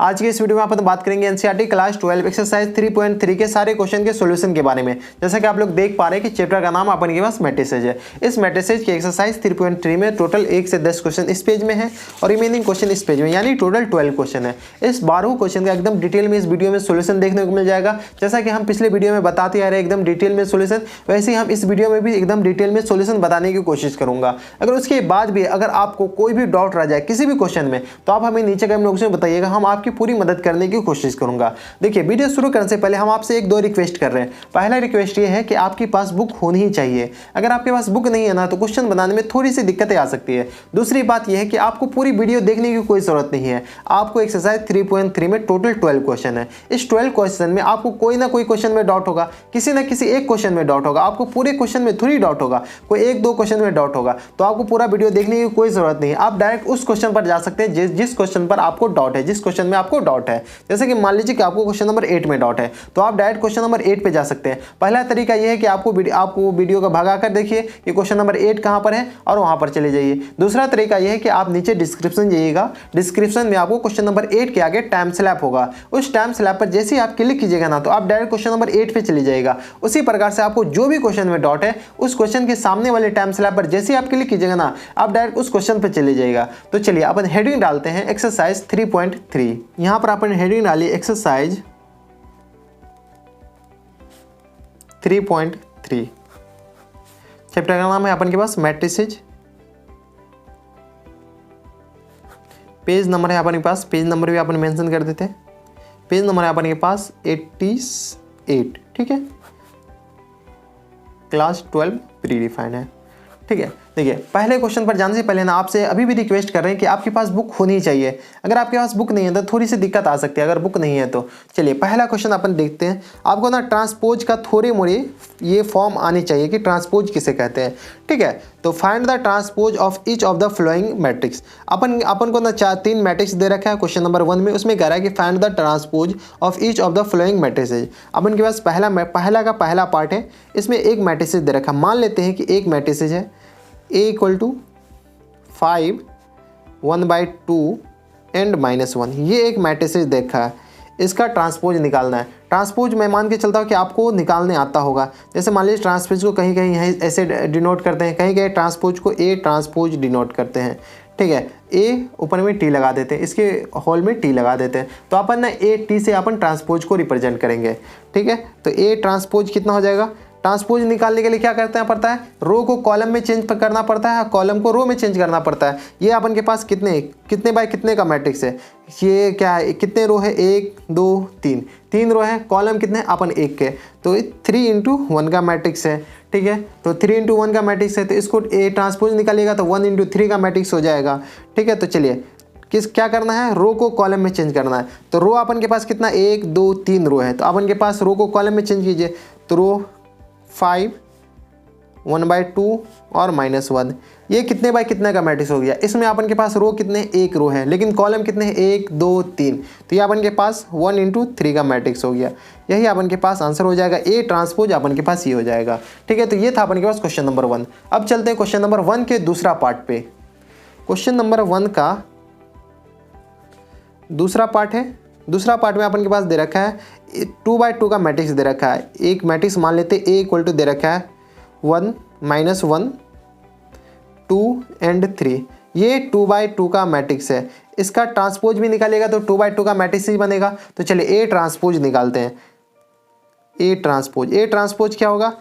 आज के इस वीडियो में अपन बात करेंगे एनसीईआरटी क्लास 12 एक्सरसाइज 3.3 के सारे क्वेश्चन के सॉल्यूशन के बारे में। जैसा कि आप लोग देख पा रहे हैं कि चैप्टर का नाम अपन के पास मैट्रिसेज है। इस मैट्रिसेज की एक्सरसाइज 3.3 में टोटल 1 से 10 क्वेश्चन इस पेज में है और रिमेनिंग क्वेश्चन इस पेज में, यानी टोटल 12 क्वेश्चन है। इस 12 क्वेश्चन का एकदम डिटेल में इस वीडियो में सोल्यूशन देखने को मिल जाएगा। जैसा कि हम पिछले वीडियो में बताते आ रहे हैं एकदम डिटेल में सोल्यूशन, वैसे ही हम इस वीडियो में भी एकदम डिटेल में सोल्यूशन बताने की कोशिश करूंगा। अगर उसके बाद भी अगर आपको कोई भी डाउट रह जाए किसी भी क्वेश्चन में तो आप हमें नीचे कमेंट बॉक्स में बताइएगा, हम आपकी पूरी मदद करने की कोशिश करूंगा। देखिए, वीडियो शुरू करने से पहले हम आपसे एक दो रिक्वेस्ट कर रहे हैं। पहला रिक्वेस्ट ये है कि आपके पास बुक होनी ही चाहिए। अगर आपके पास बुक नहीं है ना तो क्वेश्चन बनाने में थोड़ी सी दिक्कतें आ सकती है। दूसरी बात यह है कि आपको पूरी वीडियो देखने की कोई जरूरत नहीं है। आपको एक्सरसाइज 3.3 में टोटल 12 क्वेश्चन है। इस 12 क्वेश्चन में आपको कोई ना कोई क्वेश्चन में डाउट होगा, किसी ना किसी एक क्वेश्चन में डाउट होगा, आपको पूरे क्वेश्चन में थोड़ी डाउट होगा, कोई एक दो क्वेश्चन में डाउट होगा, तो आपको पूरा वीडियो देखने की कोई जरूरत नहीं है। आप डायरेक्ट उस क्वेश्चन पर जा सकते हैं जिस क्वेश्चन पर आपको डाउट है, जिस क्वेश्चन में आपको डाउट है। जैसे कि मान लीजिए कि आपको क्वेश्चन नंबर 8 में डाउट है तो आप डायरेक्ट क्वेश्चन नंबर 8 पे जा सकते हैं। पहला तरीका यह है कि आपको वीडियो को भगाकर देखिए कि क्वेश्चन नंबर 8 कहां पर है और वहां पर चले जाइए। दूसरा तरीका यह है कि आप नीचे डिस्क्रिप्शन जाइएगा, डिस्क्रिप्शन में आपको क्वेश्चन नंबर 8 के आगे टाइम स्लैप होगा। उस टाइम स्लैप पर जैसे ही आप क्लिक कीजिएगा ना तो आप डायरेक्ट क्वेश्चन नंबर 8 पे चले जाएगा। उसी प्रकार से आपको जो भी क्वेश्चन में डाउट है उस क्वेश्चन के सामने वाले टाइम स्लैप पर जैसे ही आप क्लिक कीजिएगा ना आप डायरेक्ट उस क्वेश्चन पर चले जाएगा। तो चलिए अपन हेडिंग डालते हैं एक्सरसाइज 3.3। यहां पर अपन हेडिंग डालिए एक्सरसाइज 3.3। चैप्टर का नाम है अपन के पास मैट्रिसेज। पेज नंबर है अपन के पास, पेज नंबर भी अपन मेंशन कर देते हैं। पेज नंबर है अपन के पास 88। ठीक है, क्लास 12 प्री डिफाइंड है। ठीक है, देखिए पहले क्वेश्चन पर जाने से पहले ना आपसे अभी भी रिक्वेस्ट कर रहे हैं कि आपके पास बुक होनी चाहिए। अगर आपके पास बुक नहीं है तो थोड़ी सी दिक्कत आ सकती है अगर बुक नहीं है तो। चलिए पहला क्वेश्चन अपन देखते हैं। आपको ना ट्रांसपोज का थोड़े मोड़े ये फॉर्म आनी चाहिए कि ट्रांसपोज किसे कहते हैं। ठीक है, तो find the transpose of each of the following matrix. अपन को ना 3 मैट्रिक्स दे रखा है क्वेश्चन नंबर 1 में, उसमें कह रहा है कि find the transpose of each of the following matrices. अपन के पास पहला पार्ट है, इसमें एक मैट्रिसेज दे रखा है। मान लेते हैं कि एक मैट्रिसेज है A इक्वल टू 5, 1/2 एंड -1। ये एक मैट्रिसेज देखा है, इसका ट्रांसपोज निकालना है। ट्रांसपोज मैं मान के चलता हूँ कि आपको निकालने आता होगा। जैसे मान लीजिए ट्रांसपोज को कहीं कहीं ऐसे डिनोट करते हैं, कहीं कहीं ट्रांसपोज को A ट्रांसपोज डिनोट करते हैं। ठीक है, A ऊपर में T लगा देते हैं, इसके होल में T लगा देते हैं, तो अपन ना A T से अपन ट्रांसपोज को रिप्रेजेंट करेंगे। ठीक है, तो A ट्रांसपोज कितना हो जाएगा। ट्रांसपोज निकालने के लिए क्या करना पड़ता है, रो को कॉलम में चेंज करना पड़ता है, कॉलम को रो में चेंज करना पड़ता है। ये अपन के पास कितने बाय कितने का मैट्रिक्स है, ये क्या है, कितने रो है, 1 2 3 रो है, कॉलम कितने हैं अपन 1 के, तो 3x1 का मैट्रिक्स है। ठीक है, तो 3x1 का मैट्रिक्स है तो इसको A ट्रांसपोज निकालिएगा तो 1x3 का मैट्रिक्स हो जाएगा। ठीक है, तो चलिए क्या करना है, रो को कॉलम में चेंज करना है। तो रो अपन के पास कितना 1 2 3 रो है, तो अपन के पास रो को कॉलम में चेंज कीजिए, तो रो 5, 1/2 और -1, ये कितने बाय कितने का मैट्रिक्स हो गया। इसमें अपन के पास रो कितने, 1 रो है, लेकिन कॉलम कितने हैं, 1 2 3, तो ये अपन के पास 1x3 का मैट्रिक्स हो गया। यही अपन के पास आंसर हो जाएगा, A ट्रांसपोज अपन के पास ये हो जाएगा। ठीक है, तो ये था अपन के पास क्वेश्चन नंबर 1। अब चलते हैं क्वेश्चन नंबर 1 के दूसरा पार्ट पे। क्वेश्चन नंबर 1 का दूसरा पार्ट है। दूसरा पार्ट में अपन के पास दे रखा है 2/2 का मैट्रिक्स दे रखा है। एक मैट्रिक्स मान लेते A इक्वल टू दे रखा है 1 -1 2 एंड 3। ये 2/2 का मैट्रिक्स है, इसका ट्रांसपोज भी निकालेगा तो 2/2 का मैट्रिक्स ही बनेगा। तो चलिए A ट्रांसपोज निकालते हैं। A ट्रांसपोज क्या होगा,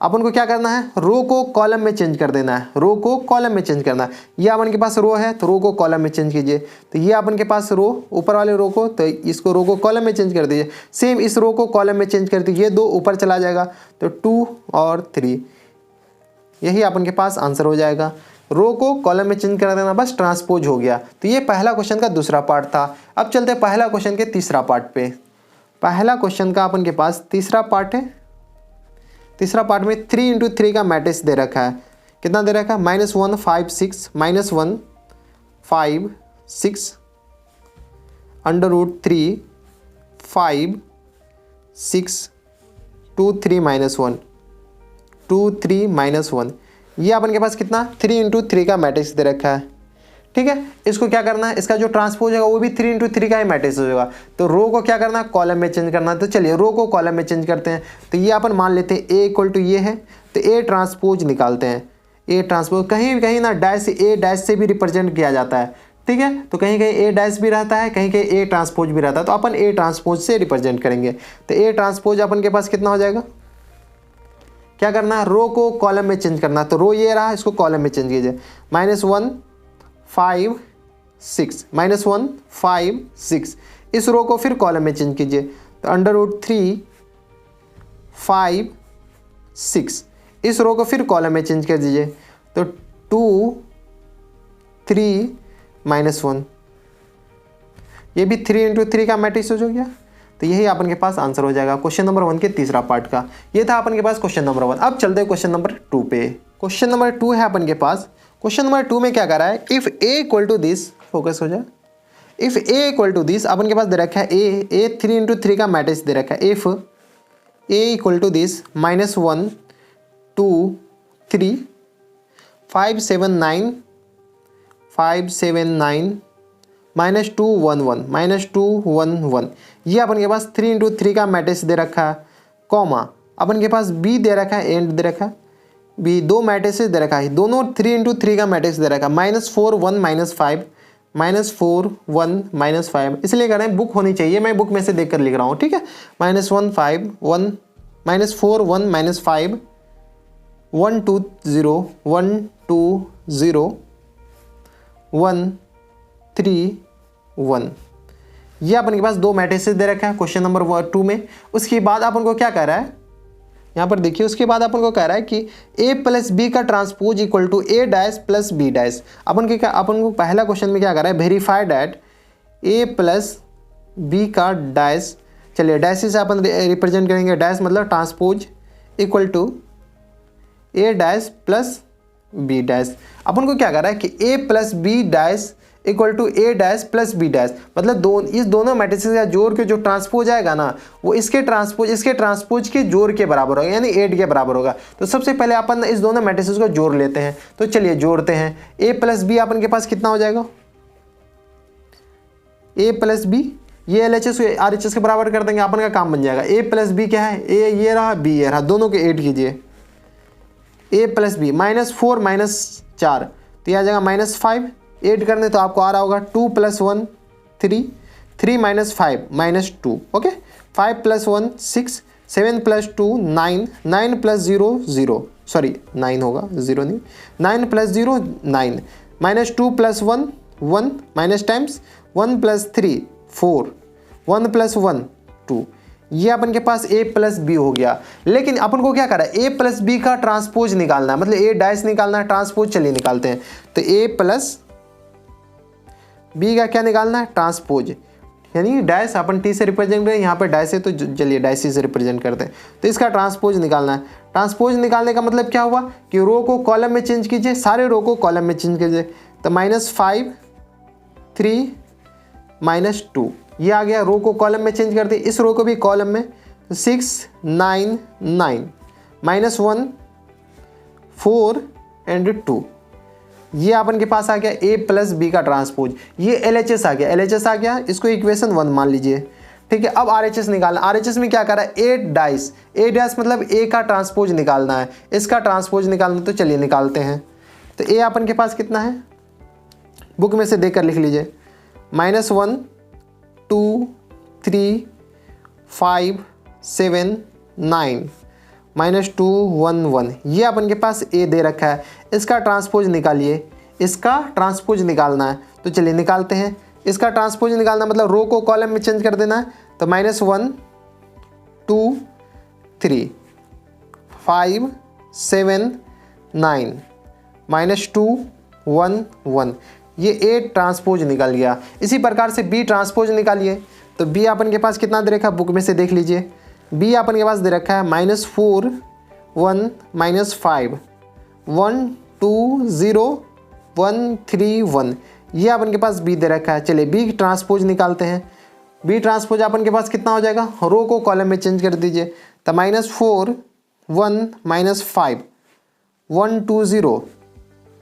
अपन को क्या करना है, रो को कॉलम में चेंज कर देना है, रो को कॉलम में चेंज करना है। ये अपन के पास रो है तो रो को कॉलम में चेंज कीजिए, तो ये अपन के पास रो ऊपर वाले रो को, तो इसको रो को कॉलम में चेंज कर दीजिए। सेम इस रो को कॉलम में चेंज कर दीजिए, ये 2 ऊपर चला जाएगा तो 2 और 3, यही अपन के पास आंसर हो जाएगा। रो को कॉलम में चेंज कर देना, बस ट्रांसपोज हो गया। तो ये पहला क्वेश्चन का दूसरा पार्ट था। अब चलते हैं पहला क्वेश्चन के तीसरा पार्ट पे। पहला क्वेश्चन का अपन के पास तीसरा पार्ट है। तीसरा पार्ट में 3x3 का मैट्रिक्स दे रखा है। कितना दे रखा है, -1 5 6 -1 5 6 √3 5 6 2 3 -1 2 3 -1। ये अपन के पास कितना 3x3 का मैट्रिक्स दे रखा है। ठीक है। इसको क्या करना है, इसका जो ट्रांसपोज होगा वो भी 3 × 3 का ही मैट्रिक्स होगा। तो रो को क्या करना है, कॉलम में चेंज करना है। तो चलिए रो को कॉलम में चेंज करते हैं। तो ये अपन मान लेते हैं ए इक्वल टू ये है, तो ए ट्रांसपोज निकालते हैं। ए ट्रांसपोज कहीं कहीं ना डैश ए डैश से भी रिप्रेजेंट किया जाता है, ठीक है। तो कहीं कहीं ए डैश भी रहता है, कहीं कहीं ए ट्रांसपोज भी रहता है। तो अपन ए ट्रांसपोज से रिप्रेजेंट करेंगे। तो ए ट्रांसपोज अपन के पास कितना हो जाएगा, क्या करना है, रो को कॉलम में चेंज करना है। तो रो ये रहा, इसको कॉलम में चेंज कीजिए। -1 5 6 -1 5 6, इस रो को फिर कॉलम में चेंज कीजिए। तो √3 5 6, इस रो को फिर कॉलम में चेंज कर दीजिए। तो 2 3 -1, ये भी 3 × 3 का मैट्रिक्स हो गया। तो यही अपन के पास आंसर हो जाएगा क्वेश्चन नंबर 1 के तीसरा पार्ट का। ये था अपन के पास क्वेश्चन नंबर 1। अब चलते हैं क्वेश्चन नंबर 2 पे। क्वेश्चन नंबर 2 है अपन के पास। क्वेश्चन नंबर 2 में क्या कर रहा है, if A equal to this, focus हो जाए, if A equal to this अपन के पास दे रखा है ए 3 × 3 का मैट्रिक्स दे रखा है। If A equal to this -1 2 3 5 7 9 5 7 9 -2 1 1 -2 1 1, ये अपन के पास 3 × 3 का मैट्रिक्स दे रखा है, कॉमा अपन के पास बी दे रखा है, एंड दे रखा है बी, दो मैट्रिक्स दे रखा है, दोनों 3 × 3 का मैट्रिक्स दे रखा है। -4 1 -5 -4 1 -5, इसलिए कह रहे हैं बुक होनी चाहिए, मैं बुक में से देख कर लिख रहा हूँ, ठीक है। -1 5 1 -4 1 -5 1 2 0 1 2 0 1 3 1, ये अपन के पास दो मैट्रिसेस दे रखा है क्वेश्चन नंबर 2 में। उसके बाद अपन को क्या कह रहा है, यहाँ पर देखिए, उसके बाद अपन को कह रहा है कि a + b का transpose equal to a dash + b dash. अपन को पहला क्वेश्चन में क्या कर रहा है, वेरीफाई दैट a + b का डैश, चलिए डैश से अपन रिप्रेजेंट करेंगे, डैश मतलब transpose equal to a dash + b dash. अपन को क्या कर रहा है कि a + b dash equal to a dash + b dash, मतलब इस दोनों मैट्रिसेस का जोड़ के जो ट्रांसपोज आएगा ना, वो इसके ट्रांसपोज के जोड़ के बराबर होगा, यानी 8 के बराबर होगा। तो सबसे पहले अपन इस दोनों मैट्रिसेस को जोड़ लेते हैं। तो चलिए जोड़ते हैं। a + b अपन के पास कितना हो जाएगा, a + b, ये LHS को RHS के बराबर कर देंगे, अपन का काम बन जाएगा। a + b क्या है, a ये रहा, b ये रहा, दोनों के 8 कीजिए। a + b -4 -4, तो यह आ जाएगा -5, 8 करने तो आपको आ रहा होगा 2 + 1 3 3 -5 -2, ओके। 5 + 1 6 7 + 2 9 9 + 0 0, सॉरी 9 होगा, 0 नहीं, 9 + 0 9 -2 + 1 1 माइनस टाइम्स 1 + 3 4 1 + 1 2, ये अपन के पास a + b हो गया। लेकिन अपन को क्या करा है, a + b का ट्रांसपोज निकालना है, मतलब a डैश निकालना है, ट्रांसपोज चलिए निकालते हैं। तो a + b का क्या निकालना है, ट्रांसपोज, यानी डैश अपन t से रिप्रेजेंट करें, यहाँ पर डैश है तो चलिए डैश से रिप्रेजेंट करते हैं। तो इसका ट्रांसपोज निकालना है। ट्रांसपोज निकालने का मतलब क्या हुआ कि रो को कॉलम में चेंज कीजिए, सारे रो को कॉलम में चेंज कीजिए। तो -5 3 -2, ये आ गया, रो को कॉलम में चेंज कर दिए, इस रो को भी कॉलम में। 6 9 9 -1 4 एंड 2, ये अपन के पास आ गया a + b का ट्रांसपोज। ये LHS आ गया, LHS आ गया, इसको इक्वेशन 1 मान लीजिए, ठीक है। अब RHS निकालना, RHS में क्या करा है, a डैश मतलब a का ट्रांसपोज निकालना है, इसका ट्रांसपोज निकालना। तो चलिए निकालते हैं। तो a अपन के पास कितना है, बुक में से देकर लिख लीजिए, -1 2 3 5 7 9 -2 1 1, ये अपन के पास a दे रखा है, इसका ट्रांसपोज निकालिए, इसका ट्रांसपोज निकालना है। तो चलिए निकालते हैं। इसका ट्रांसपोज निकालना मतलब रो को कॉलम में चेंज कर देना है। तो -1 2 3 5 7 9 -2 1 1, ये a ट्रांसपोज निकल गया। इसी प्रकार से b ट्रांसपोज निकालिए। तो b अपन के पास कितना दे रखा है, बुक में से देख लीजिए। b अपन के पास दे रखा है -4 1 -5 1 2 0 1 3 1, ये अपन के पास b दे रखा है। चलिए b ट्रांसपोज निकालते हैं। b ट्रांसपोज अपन के पास कितना हो जाएगा, रो को कॉलम में चेंज कर दीजिए। तो -4 1 -5 1 2 0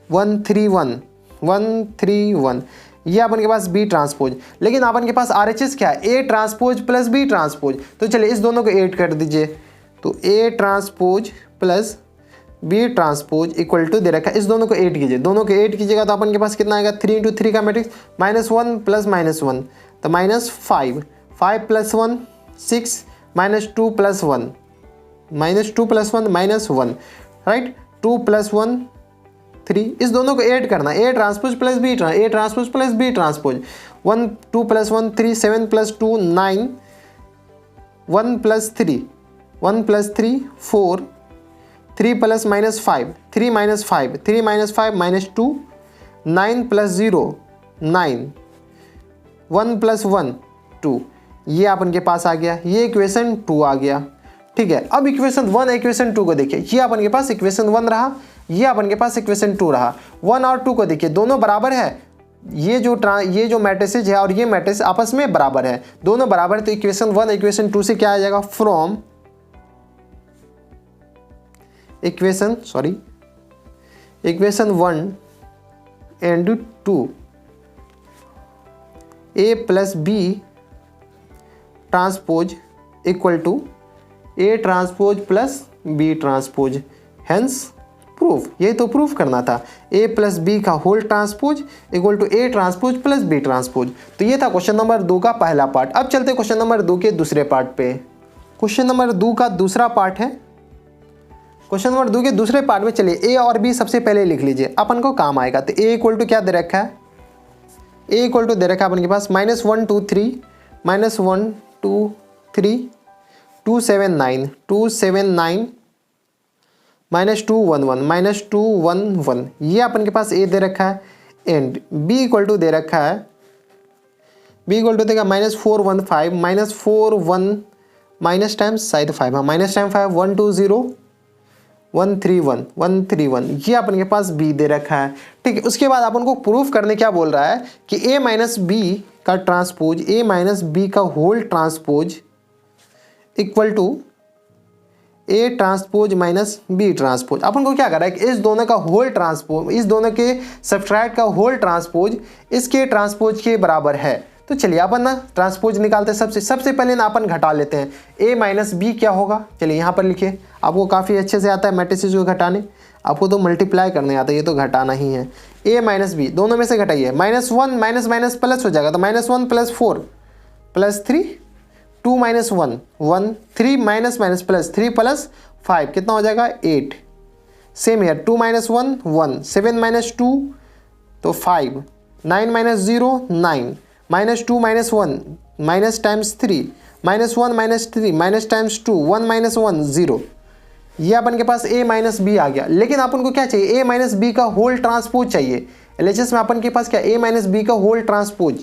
1 3 1 1 3 1, ये अपन के पास बी ट्रांसपोज। लेकिन अपन के पास RHS क्या है, A transpose plus B transpose. तो चलिए इस दोनों को ऐड कर दीजिए, तो A transpose plus B transpose equal to दे रखा है, इस दोनों को ऐड कीजिए, दोनों को ऐड कीजिएगा तो अपन के पास कितना आएगा, 3 × 3 का मैट्रिक्स -1 प्लस -1, तो -5, 5 + 1 6, -2 + 1, -2 + 1 -1, राइट, 2 + 1 3, इस दोनों को ऐड करना, A transpose plus B transpose, 1 2 + 1 3, 7 + 2 9, 1 + 3 4, 3 + -5 3 -5 3 -5 -2, 9 + 0 9, 1 + 1 2, ये अपन के पास आ गया, ये इक्वेशन 2 आ गया। ठीक है, अब इक्वेशन 1 इक्वेशन 2 को देखिए, ये अपन के पास इक्वेशन 1 रहा, ये अपन के पास इक्वेशन 2 रहा। 1 और 2 को देखिए, दोनों बराबर है, ये जो मैट्रिसेज है और ये मैट्रिक्स आपस में बराबर है, दोनों बराबर है, तो इक्वेशन 1 इक्वेशन 2 से क्या आ जाएगा, from equation 1 and 2 A plus B transpose equal to A transpose plus B transpose, hence proof, ये तो प्रूफ करना था, ए प्लस बी का whole transpose equal to A transpose plus B transpose. तो ये था क्वेश्चन नंबर 2 का पहला पार्ट। अब चलते क्वेश्चन नंबर 2 के दूसरे पार्ट पे। क्वेश्चन नंबर 2 का दूसरा पार्ट है, क्वेश्चन नंबर 2 के दूसरे पार्ट में चलिए ए और बी सबसे पहले लिख लीजिए, अपन को काम आएगा। तो ए इक्वल टू क्या दे रखा है, ए इक्वल टू दे रखा है अपन के पास -1 2 3 -1 2 3 2 7 9 -2 1 1 -2 1 1, ये अपन के पास ए दे रखा है। एंड बी इक्वल टू दे रखा है, बी इक्वल टू देगा -4 1 5 -4 1 माइनस टाइम्स साइड 5, हाँ माइनस टाइम 5 1 2 0 1 3 1 1 3 1, ये अपन के पास बी दे रखा है। ठीक है, उसके बाद अपन को प्रूफ करने क्या बोल रहा है कि a माइनस बी का ट्रांसपोज, a माइनस बी का whole transpose equal to A transpose minus B transpose. अपन को क्या कर रहा है कि इस दोनों का होल ट्रांसपोज, इस दोनों के सब्सट्रैक्ट का होल ट्रांसपोज इसके ट्रांसपोज के बराबर है। तो चलिए अपन ना ट्रांसपोज निकालते हैं। सबसे पहले ना अपन घटा लेते हैं, a माइनस बी क्या होगा, चलिए यहाँ पर लिखिए, आपको काफ़ी अच्छे से आता है मैट्रिसेस को घटाने, आपको तो मल्टीप्लाई करने आता है, ये तो घटाना ही है। a माइनस बी दोनों में से घटाइए, -1 माइनस माइनस प्लस हो जाएगा, तो -1 + 4 + 3 2 - 1 1 3 माइनस माइनस प्लस 3 + 5 कितना हो जाएगा 8। सेम हेयर 2 - 1 1 7 - 2 तो 5 9 - 0 9 -2 - 1 माइनस टाइम्स 3 -1 - 3 माइनस टाइम्स 2 1 - 1 0, ये अपन के पास a माइनस बी आ गया। लेकिन अपन को क्या चाहिए, a माइनस बी का होल ट्रांसपोज चाहिए। LHS में अपन के पास क्या, a माइनस बी का होल ट्रांसपोज,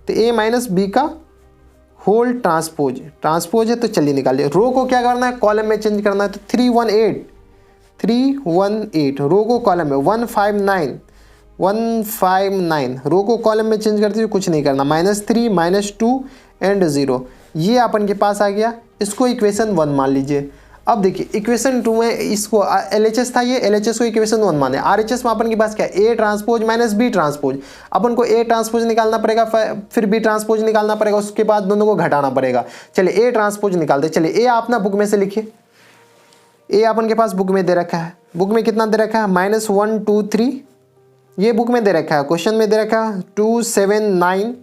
तो a माइनस बी का होल ट्रांसपोज है, तो चलिए निकालिए। रो को क्या करना है, कॉलम में चेंज करना है, तो 318 रो को कॉलम में 159 रो को कॉलम में चेंज करते हुए कुछ नहीं करना, -3 -2 एंड 0, ये अपन के पास आ गया। इसको इक्वेशन 1 मान लीजिए। अब देखिए इक्वेशन 2 में इसको LHS था, ये LHS को इक्वेशन 1 माने। RHS में अपन के पास क्या है, A transpose minus B transpose, अपन को A ट्रांसपोज निकालना पड़ेगा, फिर B ट्रांसपोज निकालना पड़ेगा, उसके बाद दोनों को घटाना पड़ेगा। चलिए A ट्रांसपोज निकालते, चलिए A आप ना बुक में से लिखिए, A अपन के पास बुक में दे रखा है, बुक में कितना दे रखा है -1 2 3, ये बुक में दे रखा है, क्वेश्चन में दे रखा है 2 7 9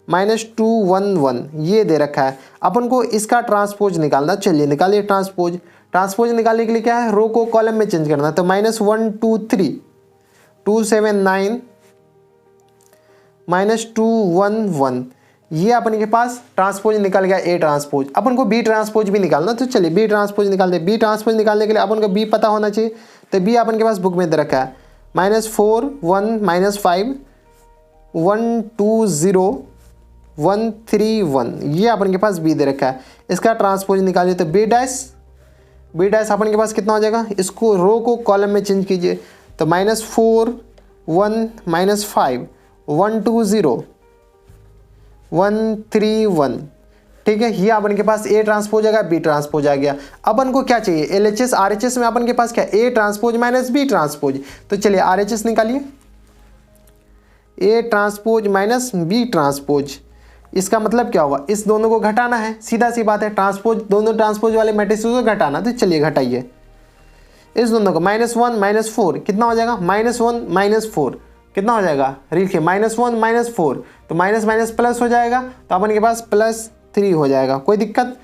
-2 1 1, ये दे रखा है। अपन को इसका ट्रांसपोज निकालना, चलिए निकालिए ट्रांसपोज निकालने के लिए क्या है, रो को कॉलम में चेंज करना, तो -1 2 3 2 7 9 -2 1 1, ये अपन के पास ट्रांसपोज निकल गया A ट्रांसपोज। अपन को B ट्रांसपोज भी निकालना, तो चलिए B ट्रांसपोज निकालते। B ट्रांसपोज निकालने के लिए अपन को B पता होना चाहिए, तो B अपन के पास बुक में दे रखा है -4 1 -5 1 2 0 1 3 1, ये अपन के पास B दे रखा है। इसका ट्रांसपोज निकालिए, तो B डैश अपन के पास कितना हो जाएगा, इसको रो को कॉलम में चेंज कीजिए, तो -4 1 -5 1 2 0 1 3 1, ठीक है, ये अपन के पास A ट्रांसपोज आ गया, B ट्रांसपोज आ गया। अपन को क्या चाहिए, LHS RHS में अपन के पास क्या A transpose minus B transpose, तो चलिए RHS निकालिए, A transpose minus B transpose, इसका मतलब क्या हुआ, इस दोनों को घटाना है, सीधा सी बात है, ट्रांसपोज दोनों ट्रांसपोज वाले मैट्रिक्स को घटाना, तो चलिए घटाइए इस दोनों को, -1 -4 कितना हो जाएगा, -1 -4 कितना हो जाएगा, लिखिए -1 -4, तो माइनस माइनस प्लस हो जाएगा, तो अपन के पास +3 हो जाएगा, कोई दिक्कत।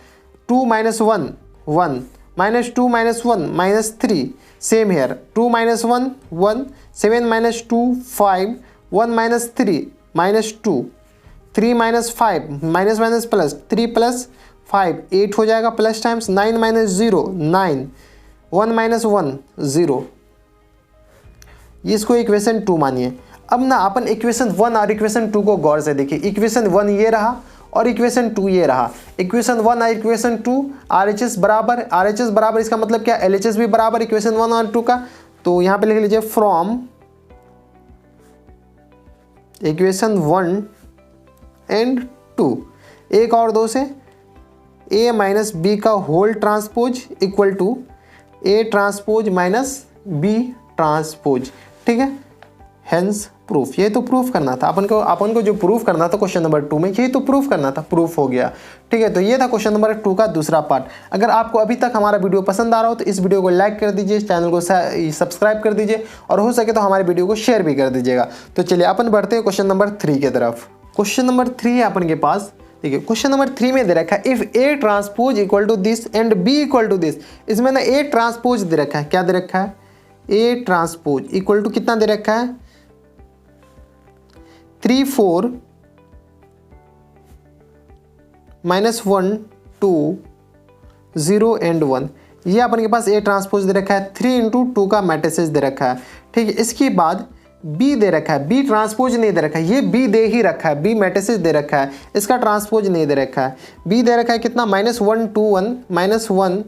2 - 1 1 -2 - 1 -3, same here, 2 - 1 1, 7 - 2 5, 1 - 3 -2, 3 - 5 minus minus plus, 3 + 5 8 हो जाएगा, प्लस टाइम्स 9 - 0 9, 1 - 1 0, इसको इक्वेशन 2 मानिए। अब ना अपन इक्वेशन 1 और इक्वेशन 2 को गौर से देखिए, इक्वेशन 1 ये रहा और इक्वेशन 2 ये रहा, इक्वेशन 1 और इक्वेशन 2 RHS बराबर, इसका मतलब क्या, LHS भी बराबर इक्वेशन 1 और 2 का, तो यहाँ पे लिख लीजिए फ्रॉम इक्वेशन 1 एंड 2, 1 और 2 से A - B का whole transpose equal to A transpose minus B transpose, ठीक है, हेंस प्रूफ। ये तो प्रूफ करना था अपन को जो प्रूफ करना था क्वेश्चन नंबर 2 में, यही तो प्रूफ करना था, प्रूफ हो गया, ठीक है। तो ये था क्वेश्चन नंबर 2 का दूसरा पार्ट। अगर आपको अभी तक हमारा वीडियो पसंद आ रहा हो तो इस वीडियो को लाइक कर दीजिए, चैनल को सब्सक्राइब कर दीजिए और हो सके तो हमारे वीडियो को शेयर भी कर दीजिएगा। तो चलिए अपन बढ़ते हैं क्वेश्चन नंबर 3 की तरफ। क्वेश्चन नंबर 3 है अपन के पास, ठीक है। क्वेश्चन नंबर 3 में दे रखा है if A transpose equal to this and B equal to this, इसमें ना A ट्रांसपोज दे रखा है, क्या दे रखा है, A ट्रांसपोज इक्वल टू कितना दे रखा है, 3 4 -1 2 0 एंड 1, ये अपन के पास A ट्रांसपोज दे रखा है, 3 × 2 का मैट्रिसेस दे रखा है, ठीक है। इसके बाद B दे रखा है, B ट्रांसपोज नहीं दे रखा है, ये B दे ही रखा है, B मैट्रिसेस दे रखा है, इसका ट्रांसपोज नहीं दे रखा है। B दे रखा है कितना, -1 2 1 -1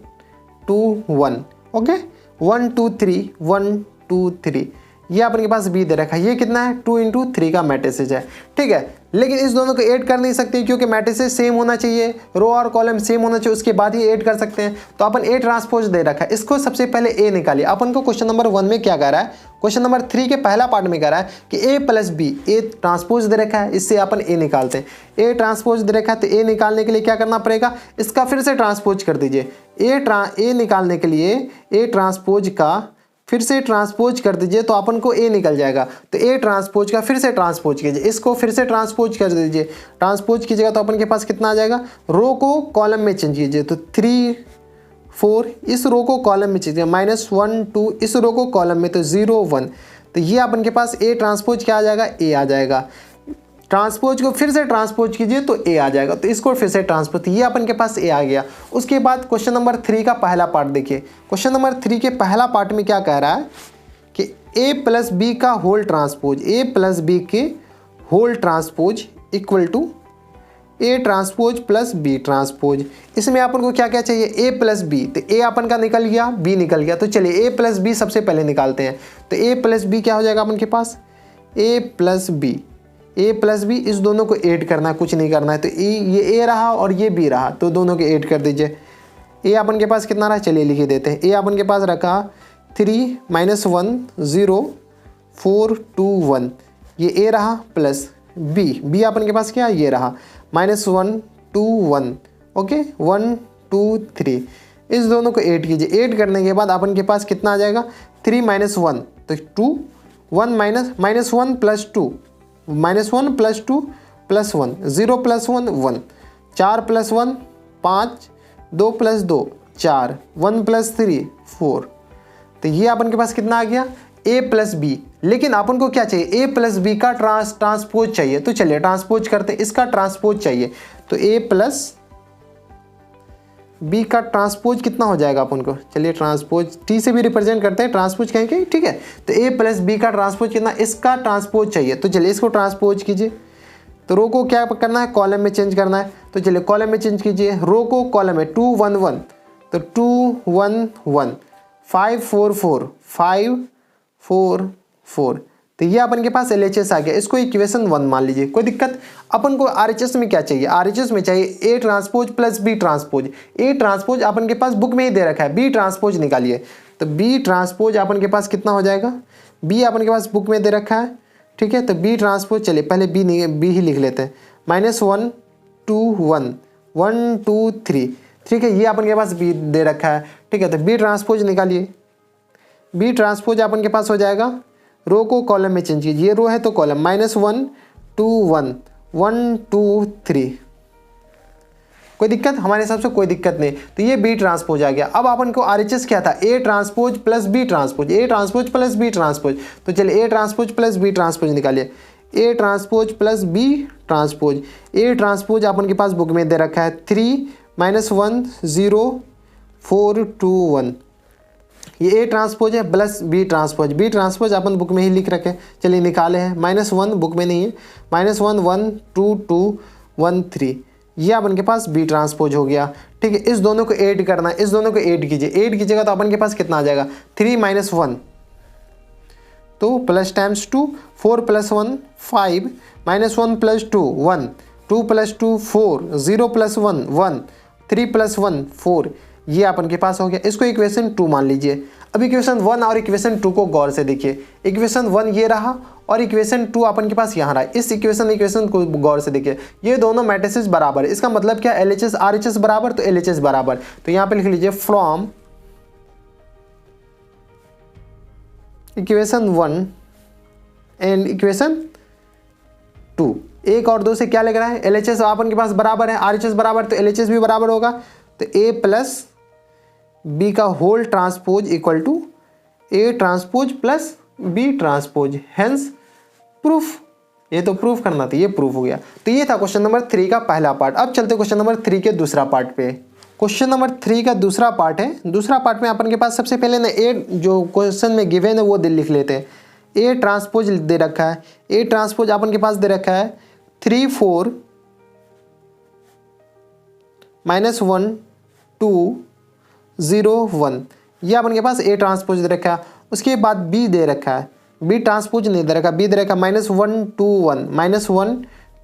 2 1, ओके, 1 2 3 1 2 3, ये अपन के पास B दे रखा है, ये कितना है, 2 × 3 का मैट्रिसेस है, ठीक है। लेकिन इस दोनों को ऐड कर नहीं सकते क्योंकि मैट्रिसेस सेम होना चाहिए, रो और कॉलम सेम होना चाहिए, उसके बाद ही ऐड कर सकते हैं। तो अपन A ट्रांसपोज दे रखा है, इसको सबसे पहले A निकालिए। अपन को क्वेश्चन नंबर 1 में क्या कह रहा है, क्वेश्चन नंबर 3 के पहला पार्ट में कह रहा है कि A + B, A ट्रांसपोज दे रखा है, इससे अपन A निकालते हैं। A ट्रांसपोज दे रखा है तो A निकालने के लिए क्या करना पड़ेगा, इसका फिर से ट्रांसपोज कर दीजिए। A निकालने के लिए A ट्रांसपोज का फिर से ट्रांसपोज कर दीजिए तो अपन को A निकल जाएगा। तो A ट्रांसपोज का फिर से ट्रांसपोज कीजिए, इसको फिर से ट्रांसपोज कर दीजिए, ट्रांसपोज कीजिएगा तो अपन के पास कितना आ जाएगा, रो को कॉलम में चेंज कीजिए, तो 3 4 इस रो को कॉलम में चेंज कीजिए, -1 2 इस रो को कॉलम में, तो 0 1, तो ये अपन के पास A ट्रांसपोज क्या आ जाएगा, A आ जाएगा। ट्रांसपोज को फिर से ट्रांसपोज कीजिए तो A आ जाएगा, तो इसको फिर से ट्रांसपोज, तो ये अपन के पास A आ गया। उसके बाद क्वेश्चन नंबर 3 का पहला पार्ट देखिए, क्वेश्चन नंबर 3 के पहला पार्ट में क्या कह रहा है कि A + B का होल ट्रांसपोज, A + B के whole transpose equal to A transpose + B transpose. इसमें अपन को क्या क्या चाहिए, A + B, तो A अपन का निकल गया, B निकल गया, तो चलिए A + B सबसे पहले निकालते हैं। तो A + B क्या हो जाएगा अपन के पास, A + B इस दोनों को ऐड करना है, कुछ नहीं करना है, तो ये A रहा और ये B रहा, तो दोनों को ऐड कर दीजिए। A अपन के पास कितना रहा, चलिए लिख देते हैं। A अपन के पास रखा 3 - 1 0 4 2 1, ये A रहा, प्लस B अपन के पास क्या, ये रहा, -1 2 1, ओके, 1 2 3, इस दोनों को ऐड कीजिए। ऐड करने के बाद अपन के पास कितना आ जाएगा, 3 - 1 तो 2 1 -1 + 2 -1 + 2 + 1 0 + 1 1, 4 + 1 5, 2 + 2 4, 1 + 3 4, तो ये अपन के पास कितना आ गया, A + B। लेकिन अपन को क्या चाहिए, A + B का ट्रांसपोज चाहिए, तो चलिए ट्रांसपोज करते हैं, इसका ट्रांसपोज चाहिए, तो A + B का ट्रांसपोज कितना हो जाएगा अपन को, चलिए ट्रांसपोज T से भी रिप्रेजेंट करते हैं, ट्रांसपोज कहेंगे, ठीक है। तो A + B का ट्रांसपोज कितना, इसका ट्रांसपोज चाहिए, तो चलिए इसको ट्रांसपोज कीजिए। तो रो को क्या करना है, कॉलम में चेंज करना है, तो चलिए कॉलम में चेंज कीजिए, रो को कॉलम में 2 1 1, तो 2 1 1 5 4 4 5 4 4, तो ये अपन के पास LHS आ गया, इसको इक्वेशन 1 मान लीजिए, कोई दिक्कत। अपन को RHS में क्या चाहिए, RHS में चाहिए A transpose + B transpose. A transpose अपन के पास बुक में ही दे रखा है, B ट्रांसपोज निकालिए, तो B ट्रांसपोज अपन के पास कितना हो जाएगा, B अपन के पास बुक में दे रखा है ठीक है, तो बी ट्रांसपोज, चलिए पहले बी ही लिख लेते हैं, -1 2 1 1 2 3, ठीक है, ये अपन के पास बी दे रखा है, ठीक है, तो बी ट्रांसपोज निकालिए। बी ट्रांसपोज अपन के पास हो जाएगा, रो को कॉलम में चेंज कीजिए, ये रो है तो कॉलम, -1 2 1 1 2 3, कोई दिक्कत? हमारे हिसाब से कोई दिक्कत नहीं, तो ये बी ट्रांसपोज आ गया। अब अपन को आरएचएस क्या था, A transpose plus B transpose, A transpose plus B transpose, तो चलिए A transpose plus B transpose निकालिए, A transpose plus B transpose. A transpose अपन के पास बुक में दे रखा है 3 -1 0 4 2 1, ये ए ट्रांसपोज है plus B transpose. B transpose अपन बुक में ही लिख रखे, चलिए निकाले हैं, -1 बुक में नहीं है, -1 1 2 2 1 3, ये अपन के पास बी ट्रांसपोज हो गया, ठीक है। इस दोनों को ऐड करना है, इस दोनों को ऐड कीजिए, ऐड कीजिएगा तो अपन के पास कितना आ जाएगा, 3 - 1 तो प्लस टाइम्स 2, 4 + 1 5, -1 + 2 1, 2 + 2 4, 0 + 1 1, 3 + 1 4, ये अपन के पास हो गया। इसको इक्वेशन 2 मान लीजिए। अब इक्वेशन 1 और इक्वेशन 2 को गौर से देखिए, इक्वेशन 1 ये रहा और इक्वेशन 2 अपन के पास यहाँ रहा। इस इक्वेशन को गौर से देखिए, ये दोनों मैट्रिसेस बराबर है, इसका मतलब क्या, LHS RHS बराबर, तो LHS बराबर, तो यहाँ पे लिख लीजिए फ्रॉम इक्वेशन 1 एंड इक्वेशन 2, 1 और 2 से क्या लग रहा है, LHS अपन के पास बराबर है, RHS बराबर, तो LHS भी बराबर होगा, तो A + B का whole transpose equal to A transpose plus B transpose, hence proof. ये तो प्रूफ करना था, ये प्रूफ हो गया। तो ये था क्वेश्चन नंबर 3 का पहला पार्ट। अब चलते क्वेश्चन नंबर 3 के दूसरा पार्ट पे। क्वेश्चन नंबर 3 का दूसरा पार्ट है। दूसरा पार्ट में अपन के पास सबसे पहले ना ए जो क्वेश्चन में गिवन है वो लिख लेते हैं। ए ट्रांसपोज दे रखा है, ए ट्रांसपोज अपन के पास दे रखा है 3 4 -1 2 0 1, ये अपन के पास ए ट्रांसपोज दे रखा है। उसके बाद बी दे रखा है, बी ट्रांसपोज नहीं दे रखा, बी दे रखा -1 2 1 -1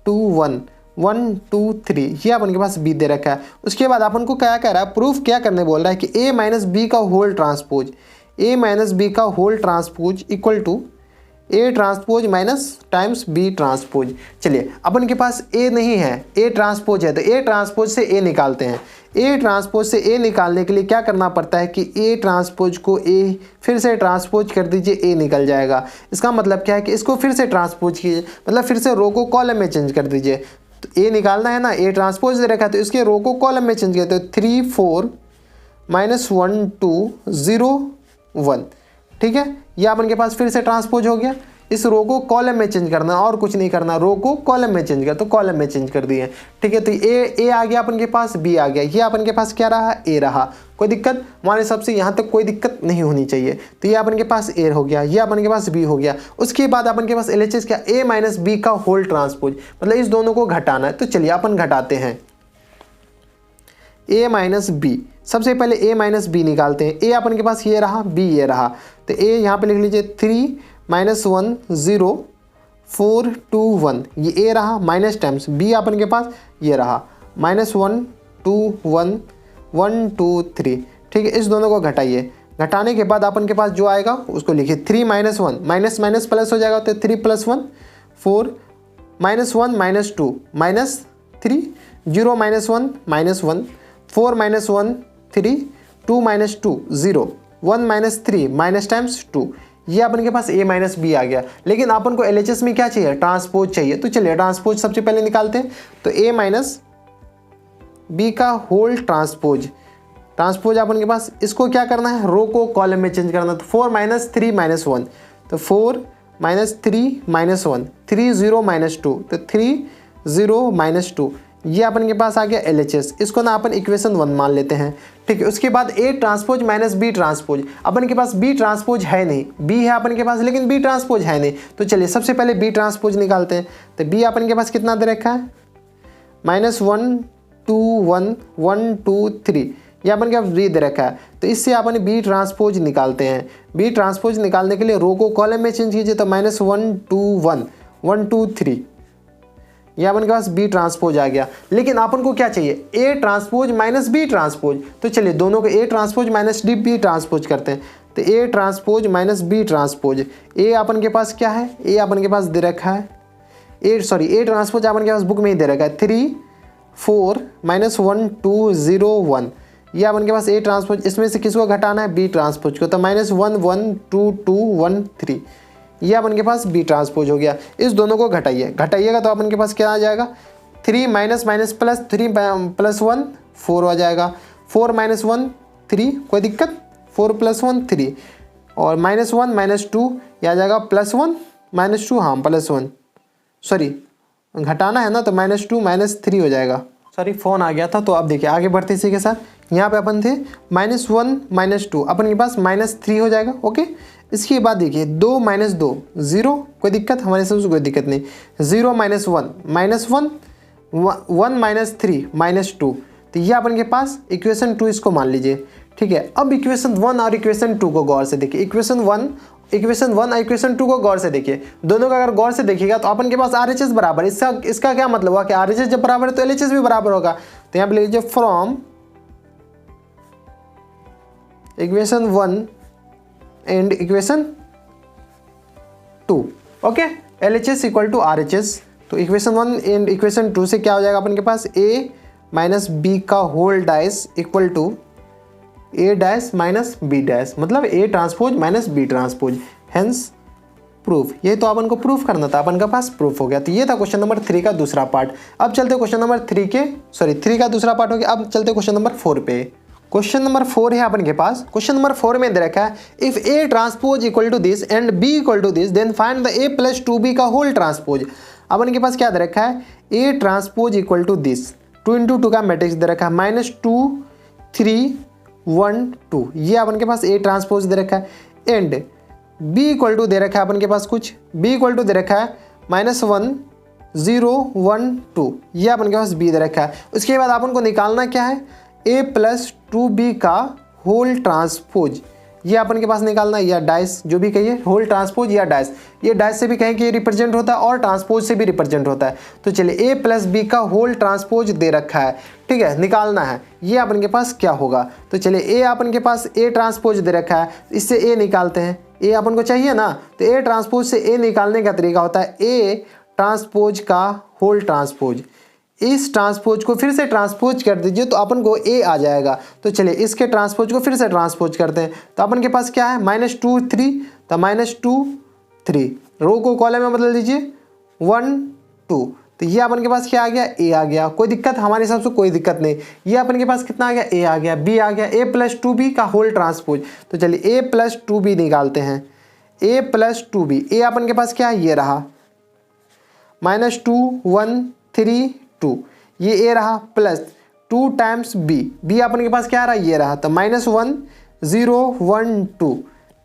2 1 1 2 3, ये अपन के पास बी दे रखा है। उसके बाद अपन को क्या कह रहा है, प्रूफ क्या करने बोल रहा है कि a - b का होल ट्रांसपोज, a - b का whole transpose equal to A transpose minus times B transpose. चलिए अपन के पास ए नहीं है, ए ट्रांसपोज है, तो ए ट्रांसपोज से ए निकालते हैं। ए ट्रांसपोज से ए निकालने के लिए क्या करना पड़ता है कि ए ट्रांसपोज को ए फिर से ट्रांसपोज कर दीजिए, ए निकल जाएगा। इसका मतलब क्या है कि इसको फिर से ट्रांसपोज कीजिए, मतलब फिर से रो को कॉलम में चेंज कर दीजिए। तो ए निकालना है ना, ए ट्रांसपोज दे रखा है तो इसके रो को कॉलम में चेंज करते हो, 3 4 -1 2 0 1, ठीक है। ये अपन के पास फिर से ट्रांसपोज हो गया। इस रो को कॉलम में चेंज करना और कुछ नहीं करना, रो को कॉलम में चेंज कर, तो कॉलम में चेंज कर दिए, ठीक है। तो ए आ गया अपन के पास, बी आ गया, ये अपन के पास क्या रहा, ए रहा। कोई दिक्कत हमारे हिसाब से यहाँ तक कोई दिक्कत नहीं होनी चाहिए। तो ये अपन के पास ए हो गया, ये अपन के पास बी हो गया। उसके बाद अपन के पास LHS क्या, a - b का होल ट्रांसपोज, मतलब इस दोनों को घटाना है। तो चलिए अपन घटाते हैं, a - b, सबसे पहले a - b निकालते हैं। a अपन के पास ये रहा, b ये रहा, तो a यहाँ पे लिख लीजिए 3 -1 0 4 2 1, ये a रहा, माइनस टाइम्स b अपन के पास ये रहा, -1 2 1 1 2 3, ठीक है। इस दोनों को घटाइए, घटाने के बाद अपन के पास जो आएगा उसको लिखिए 3 - 1 माइनस माइनस प्लस हो जाएगा, तो 3 + 1 4 -1 -2 -3 0 -1 -1 4 -1 3 2 -2 0 1 -3 माइनस टाइम्स 2, ये अपन के पास a - b आ गया। लेकिन अपन को LHS में क्या चाहिए, ट्रांसपोज चाहिए। तो चलिए ट्रांसपोज सबसे पहले निकालते हैं। तो a - b का होल ट्रांसपोज, ट्रांसपोज अपन के पास, इसको क्या करना है, रो को कॉलम में चेंज करना। तो 4 - 3 - 1, तो 4 - 3 - 1 3 0 -2, तो 3 0 -2, ये अपन के पास आ गया LHS। इसको ना अपन इक्वेशन 1 मान लेते हैं, ठीक है। उसके बाद A transpose minus B transpose, अपन के पास B ट्रांसपोज है नहीं, B है अपन के पास लेकिन B ट्रांसपोज है नहीं। तो चलिए सबसे पहले B ट्रांसपोज निकालते हैं। तो B अपन के पास कितना दे रखा है, -1 2 1 1 2 3, ये अपन के पास B दे रखा है। तो इससे अपन B ट्रांसपोज निकालते हैं। B ट्रांसपोज निकालने के लिए रो को कॉलम में चेंज कीजिए, तो -1 2 1 1 2 3, ये अपन के पास B ट्रांसपोज आ गया। लेकिन अपन को क्या चाहिए, A transpose minus B transpose. तो चलिए दोनों को A transpose minus B transpose करते हैं। तो A transpose minus B transpose. A अपन के पास क्या है, ए अपन के पास दे रखा है ए ट्रांसपोज अपन के पास बुक में ही दे रखा है 3 4 -1 2 0 1। ये अपन के पास ए ट्रांसपोज, इसमें से किसको घटाना है, बी ट्रांसपोज को, तो -1 1 2 2 1 3। ये अपन के पास बी ट्रांसपोज हो गया। इस दोनों को घटाइएगा तो अपन के पास क्या आ जाएगा, 3 माइनस माइनस प्लस 3 प्लस 1 4 हो जाएगा। 4 - 1 3, कोई दिक्कत, 4 + 1 3, और -1 - 2 ये आ जाएगा +1 - 2, हाँ +1, सॉरी घटाना है ना, तो -2 - 3 हो जाएगा। सॉरी फ़ोन आ गया था। तो अब देखिए आगे बढ़ते इसी के साथ। यहाँ पे अपन थे -1 - 2, अपन के पास -3 हो जाएगा। ओके, इसके बाद देखिए 2 - 2 0, कोई दिक्कत, हमारे सबसे कोई दिक्कत नहीं। 0 - 1 -1 1 - 3 -2, तो ये अपन के पास इक्वेशन 2 इसको मान लीजिए। ठीक है, अब इक्वेशन 1 और इक्वेशन 2 को गौर से देखिए। इक्वेशन 1 और इक्वेशन 2 को गौर से देखिए। दोनों का अगर गौर से देखिएगा तो अपन के पास RHS बराबर, इसका क्या मतलब हुआ कि RHS जब बराबर है तो LHS भी बराबर होगा। तो यहाँ पे लीजिए from equation 1 and equation 2, okay, LHS = RHS। तो इक्वेशन 1 एंड इक्वेशन 2 से क्या हो जाएगा अपन के पास, A - B का whole dash equal to A dash minus B dash, मतलब A transpose minus B transpose, hence proof. ये तो अपन को प्रूफ करना था, अपन का पास प्रूफ हो गया। तो ये था क्वेश्चन नंबर 3 का दूसरा पार्ट। अब चलते क्वेश्चन नंबर 3 का दूसरा पार्ट हो गया। अब चलते क्वेश्चन नंबर 4 पे। क्वेश्चन नंबर 4 है अपन के पास। क्वेश्चन नंबर 4 में दे रखा है if A transpose equal to this and B equal to this then find the A + 2B का होल ट्रांसपोज। अपन के पास क्या दे रखा है, A transpose equal to this, 2 × 2 का मैट्रिक्स दे रखा है, -2 3 1 2, ये अपन के पास A ट्रांसपोज दे रखा है। एंड B इक्वल टू दे रखा है अपन के पास कुछ, B इक्वल टू दे रखा है -1 0 1 2, ये अपन के पास B दे रखा है। उसके बाद अपन को निकालना क्या है, A + 2B का होल ट्रांसपोज, ये अपन के पास निकालना है, या डाइस जो भी कहिए, होल ट्रांसपोज या डाइस। ये डाइस से भी कहें कि ये रिप्रेजेंट होता है और ट्रांसपोज से भी रिप्रेजेंट होता है। तो चलिए A + B का होल ट्रांसपोज दे रखा है, ठीक है, निकालना है, ये अपन के पास क्या होगा। तो चलिए A अपन के पास A ट्रांसपोज दे रखा है, इससे A निकालते हैं। A अपन को चाहिए ना, तो A ट्रांसपोज से A निकालने का तरीका होता है A ट्रांसपोज का होल ट्रांसपोज। इस ट्रांसपोज को फिर से ट्रांसपोज कर दीजिए तो अपन को A आ जाएगा। तो चलिए इसके ट्रांसपोज को फिर से ट्रांसपोज करते हैं। तो अपन के पास क्या है, -2 3, तो -2 3, रो को कॉलम में बदल दीजिए 1 2, तो ये अपन के पास क्या आ गया, A आ गया। कोई दिक्कत, हमारे हिसाब से कोई दिक्कत नहीं। ये अपन के पास कितना आ गया, A आ गया, B आ गया, A + 2B का होल ट्रांसपोज। तो चलिए A + 2B निकालते हैं। A + 2B, A अपन के पास क्या है, ये रहा -2 1 3 2, ये A रहा, प्लस 2 टाइम्स B अपन के पास क्या रहा, ये रहा, तो -1 0 1 2,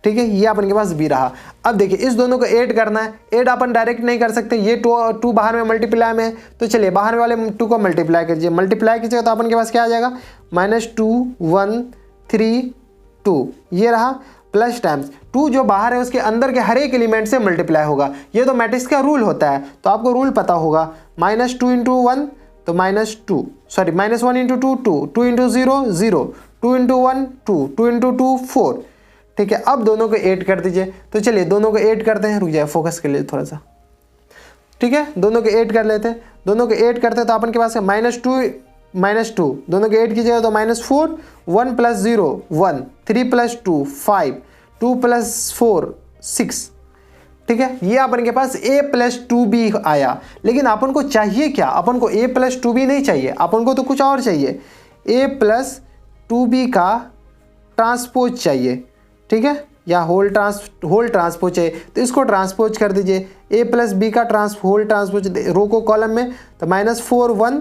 ठीक है, ये अपन के पास B रहा। अब देखिए इस दोनों को ऐड करना है। ऐड अपन डायरेक्ट नहीं कर सकते, ये 2 बाहर में मल्टीप्लाई में है, तो चलिए बाहर वाले 2 को मल्टीप्लाई कीजिए। मल्टीप्लाई कीजिएगा तो अपन के पास क्या आ जाएगा, -2 1 3 2, ये रहा, प्लस टाइम्स 2 जो बाहर है उसके अंदर के हर एक एलिमेंट से मल्टीप्लाई होगा। ये तो मैट्रिक्स का रूल होता है, तो आपको रूल पता होगा, -2 × 1 तो -2, सॉरी -1 × 2 2, 2 × 0 0, 2 × 1 2, 2 × 2 4, ठीक है। अब दोनों को ऐड कर दीजिए। तो चलिए दोनों को ऐड करते हैं, रुक जाए फोकस कर लिए थोड़ा सा, ठीक है, दोनों को ऐड कर लेते हैं। दोनों को ऐड करते हैं तो अपन के पास है -2 दोनों को ऐड कीजिएगा तो -4 1 + 0 1, 3 + 2 5, 2 + 4 6, ठीक है। ये अपन के पास A + 2B आया। लेकिन अपन को चाहिए क्या, अपन को A + 2B नहीं चाहिए, अपन को तो कुछ और चाहिए, A + 2B का ट्रांसपोज चाहिए, ठीक है, या होल ट्रांसपोज चाहिए। तो इसको ट्रांसपोज कर दीजिए, A + B का होल ट्रांसपोज, रो को कॉलम में, तो -4 1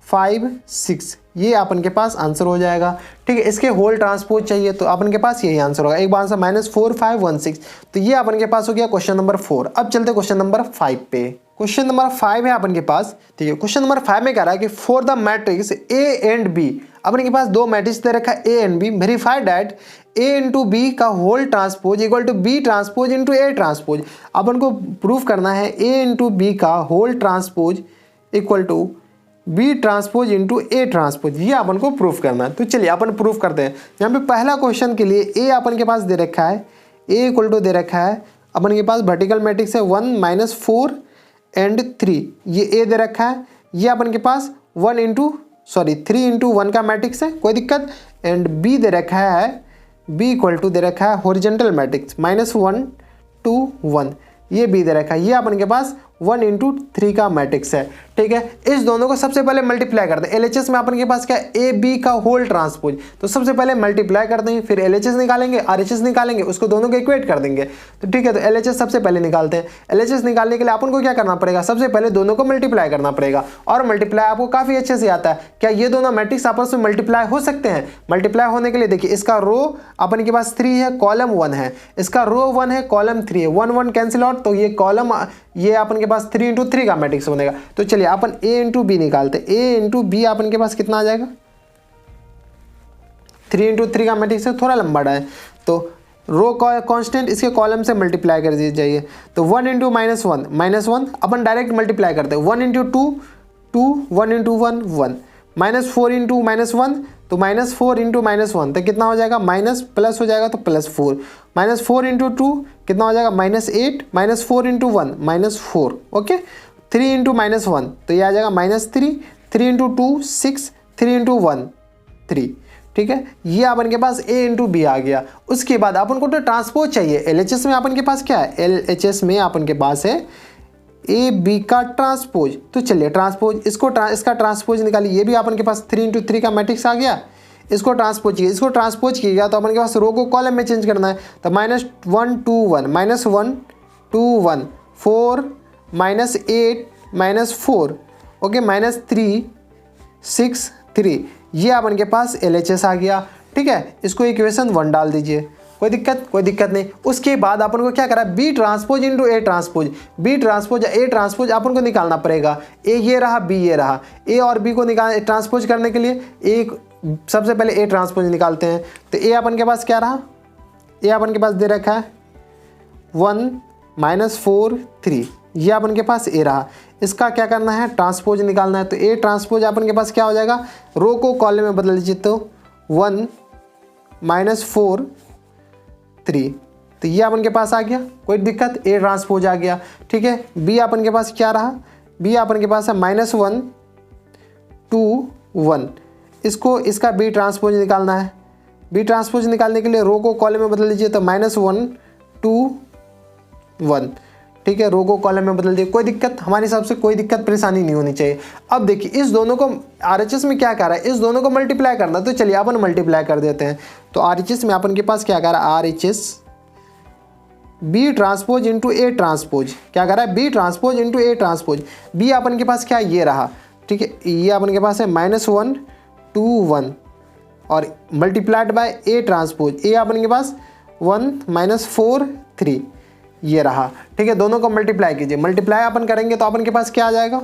5 6, ये अपन के पास आंसर हो जाएगा, ठीक है। इसके होल ट्रांसपोज चाहिए तो अपन के पास यही आंसर होगा। एक बार आंसर -4 5 1 6, तो ये अपन के पास हो गया क्वेश्चन नंबर 4। अब चलते क्वेश्चन नंबर 5 पे। क्वेश्चन नंबर 5 है अपन के पास, ठीक है। क्वेश्चन नंबर 5 में कह रहा है कि for the matrix A and B, अपन के पास 2 मैट्रिक्स दे रखा है A and B, verify that A × B का whole transpose equal to B transpose × A transpose. अपन को प्रूफ करना है A × B का whole transpose equal to B transpose into A transpose, ये अपन को प्रूफ करना है। तो चलिए अपन प्रूफ करते हैं। यहाँ पे पहला क्वेश्चन के लिए ए अपन के पास दे रखा है, ए इक्वल टू दे रखा है अपन के पास वर्टिकल मैट्रिक्स है 1 - 4 एंड 3, ये ए दे रखा है। ये अपन के पास 3 इंटू 1 का मैट्रिक्स है, कोई दिक्कत। एंड बी दे रखा है, बी इक्वल टू दे रखा है हॉरिजॉन्टल मैट्रिक्स -1 to 1, ये बी दे रखा है। ये अपन के पास 1 into 3 का मैट्रिक्स है, ठीक है। इस दोनों को सबसे पहले मल्टीप्लाई करते हैं। एलएचएस में अपन के पास क्या है, ए बी का होल ट्रांसपोज, तो सबसे पहले मल्टीप्लाई करते हैं, फिर एलएचएस निकालेंगे, आरएचएस निकालेंगे, उसको दोनों को इक्वेट कर देंगे। तो ठीक है, तो एलएचएस सबसे पहले निकालते हैं। एलएचएस निकालने के लिए अपन को क्या करना पड़ेगा, सबसे पहले दोनों को मल्टीप्लाई करना पड़ेगा। और मल्टीप्लाई आपको काफी अच्छे से आता है। क्या ये दोनों मैट्रिक्स आपस में मल्टीप्लाई हो सकते हैं? मल्टीप्लाई होने के लिए देखिए, इसका रो अपन के पास 3 है, कॉलम 1 है, इसका रो 1 है, कॉलम 3 है, 1 1 कैंसिल आउट, तो ये कॉलम, ये अपन के पास 3 into 3 का मैट्रिक्स बनेगा। तो चलिए अपन ए इंटू बी निकालते हैं। ए इंटू बी अपन के पास कितना आ जाएगा, 3 into 3 का मैट्रिक्स है, थोड़ा लंबा है, तो रो कांस्टेंट इसके कॉलम से मल्टीप्लाई कर दीजिए जाइए। तो 1 इंटू -1 अपन डायरेक्ट मल्टीप्लाई करते हैं। 1 इंटू 2 2, 1 इंटू 1 1, -4 इंटू -1, तो -4 इंटू -1 तो कितना हो जाएगा, माइनस प्लस हो जाएगा तो +4, -4 इंटू 2 कितना हो जाएगा, -8, -4 इंटू 1 -4, ओके। 3 इंटू -1 तो ये आ जाएगा -3, 3 इंटू 2 6, 3 इंटू 1 3, ठीक है। ये अपन के पास ए इंटू बी आ गया। उसके बाद अपन को तो ट्रांसपोज चाहिए। एलएचएस में अपन के पास क्या है, एलएचएस में अपन के पास है ए बी का ट्रांसपोज। तो चलिए ट्रांसपोज, इसका ट्रांसपोज निकालिए। ये भी अपन के पास 3 इंटू 3 का मैट्रिक्स आ गया। इसको ट्रांसपोज किया, इसको ट्रांसपोज किया तो अपन के पास रो को कॉलम में चेंज करना है। तो -1 2 1, -1 2 1 4, -8 -4, ओके, -3 6 3, ये अपन के पास एलएचएस आ गया, ठीक है। इसको इक्वेशन 1 डाल दीजिए, कोई दिक्कत नहीं। उसके बाद अपन को क्या करा, B transpose into A transpose, B transpose या ए ट्रांसपोज अपन को निकालना पड़ेगा। ए ये रहा, बी ये रहा। ए और बी को निकाल ट्रांसपोज करने के लिए एक सबसे पहले ए ट्रांसपोज निकालते हैं। तो ए अपन के पास क्या रहा, ए अपन के पास दे रखा है 1 -4 3, ये अपन के पास ए रहा। इसका क्या करना है, ट्रांसपोज निकालना है। तो ए ट्रांसपोज अपन के पास क्या हो जाएगा, रो को कॉलम में बदल दीजिए, तो 1 -4 3, तो ये अपन के पास आ गया, कोई दिक्कत, ए ट्रांसपोज आ गया, ठीक है। बी अपन के पास क्या रहा, बी अपन के पास है -1 2 1, इसका बी ट्रांसपोज निकालना है। बी ट्रांसपोज निकालने के लिए रो को कॉलम में बदल दीजिए, तो -1 2 1, ठीक है, रो को कॉलम में बदल दिए, कोई दिक्कत, हमारे हिसाब से कोई दिक्कत परेशानी नहीं होनी चाहिए। अब देखिए इस दोनों को आरएचएस में क्या कर रहा है, इस दोनों को मल्टीप्लाई करना, तो चलिए अपन मल्टीप्लाई कर देते हैं। तो आरएचएस में अपन के पास क्या कर रहा है, RHS B transpose into A transpose, क्या कर रहा है, B transpose into A transpose. B अपन के पास क्या ये रहा, ठीक है, ये अपन के पास है -1 2 1 और multiplied by A transpose, A अपन के पास 1 -4 3, ये रहा, ठीक है। दोनों को मल्टीप्लाई कीजिए, मल्टीप्लाई अपन करेंगे तो अपन के पास क्या आ जाएगा,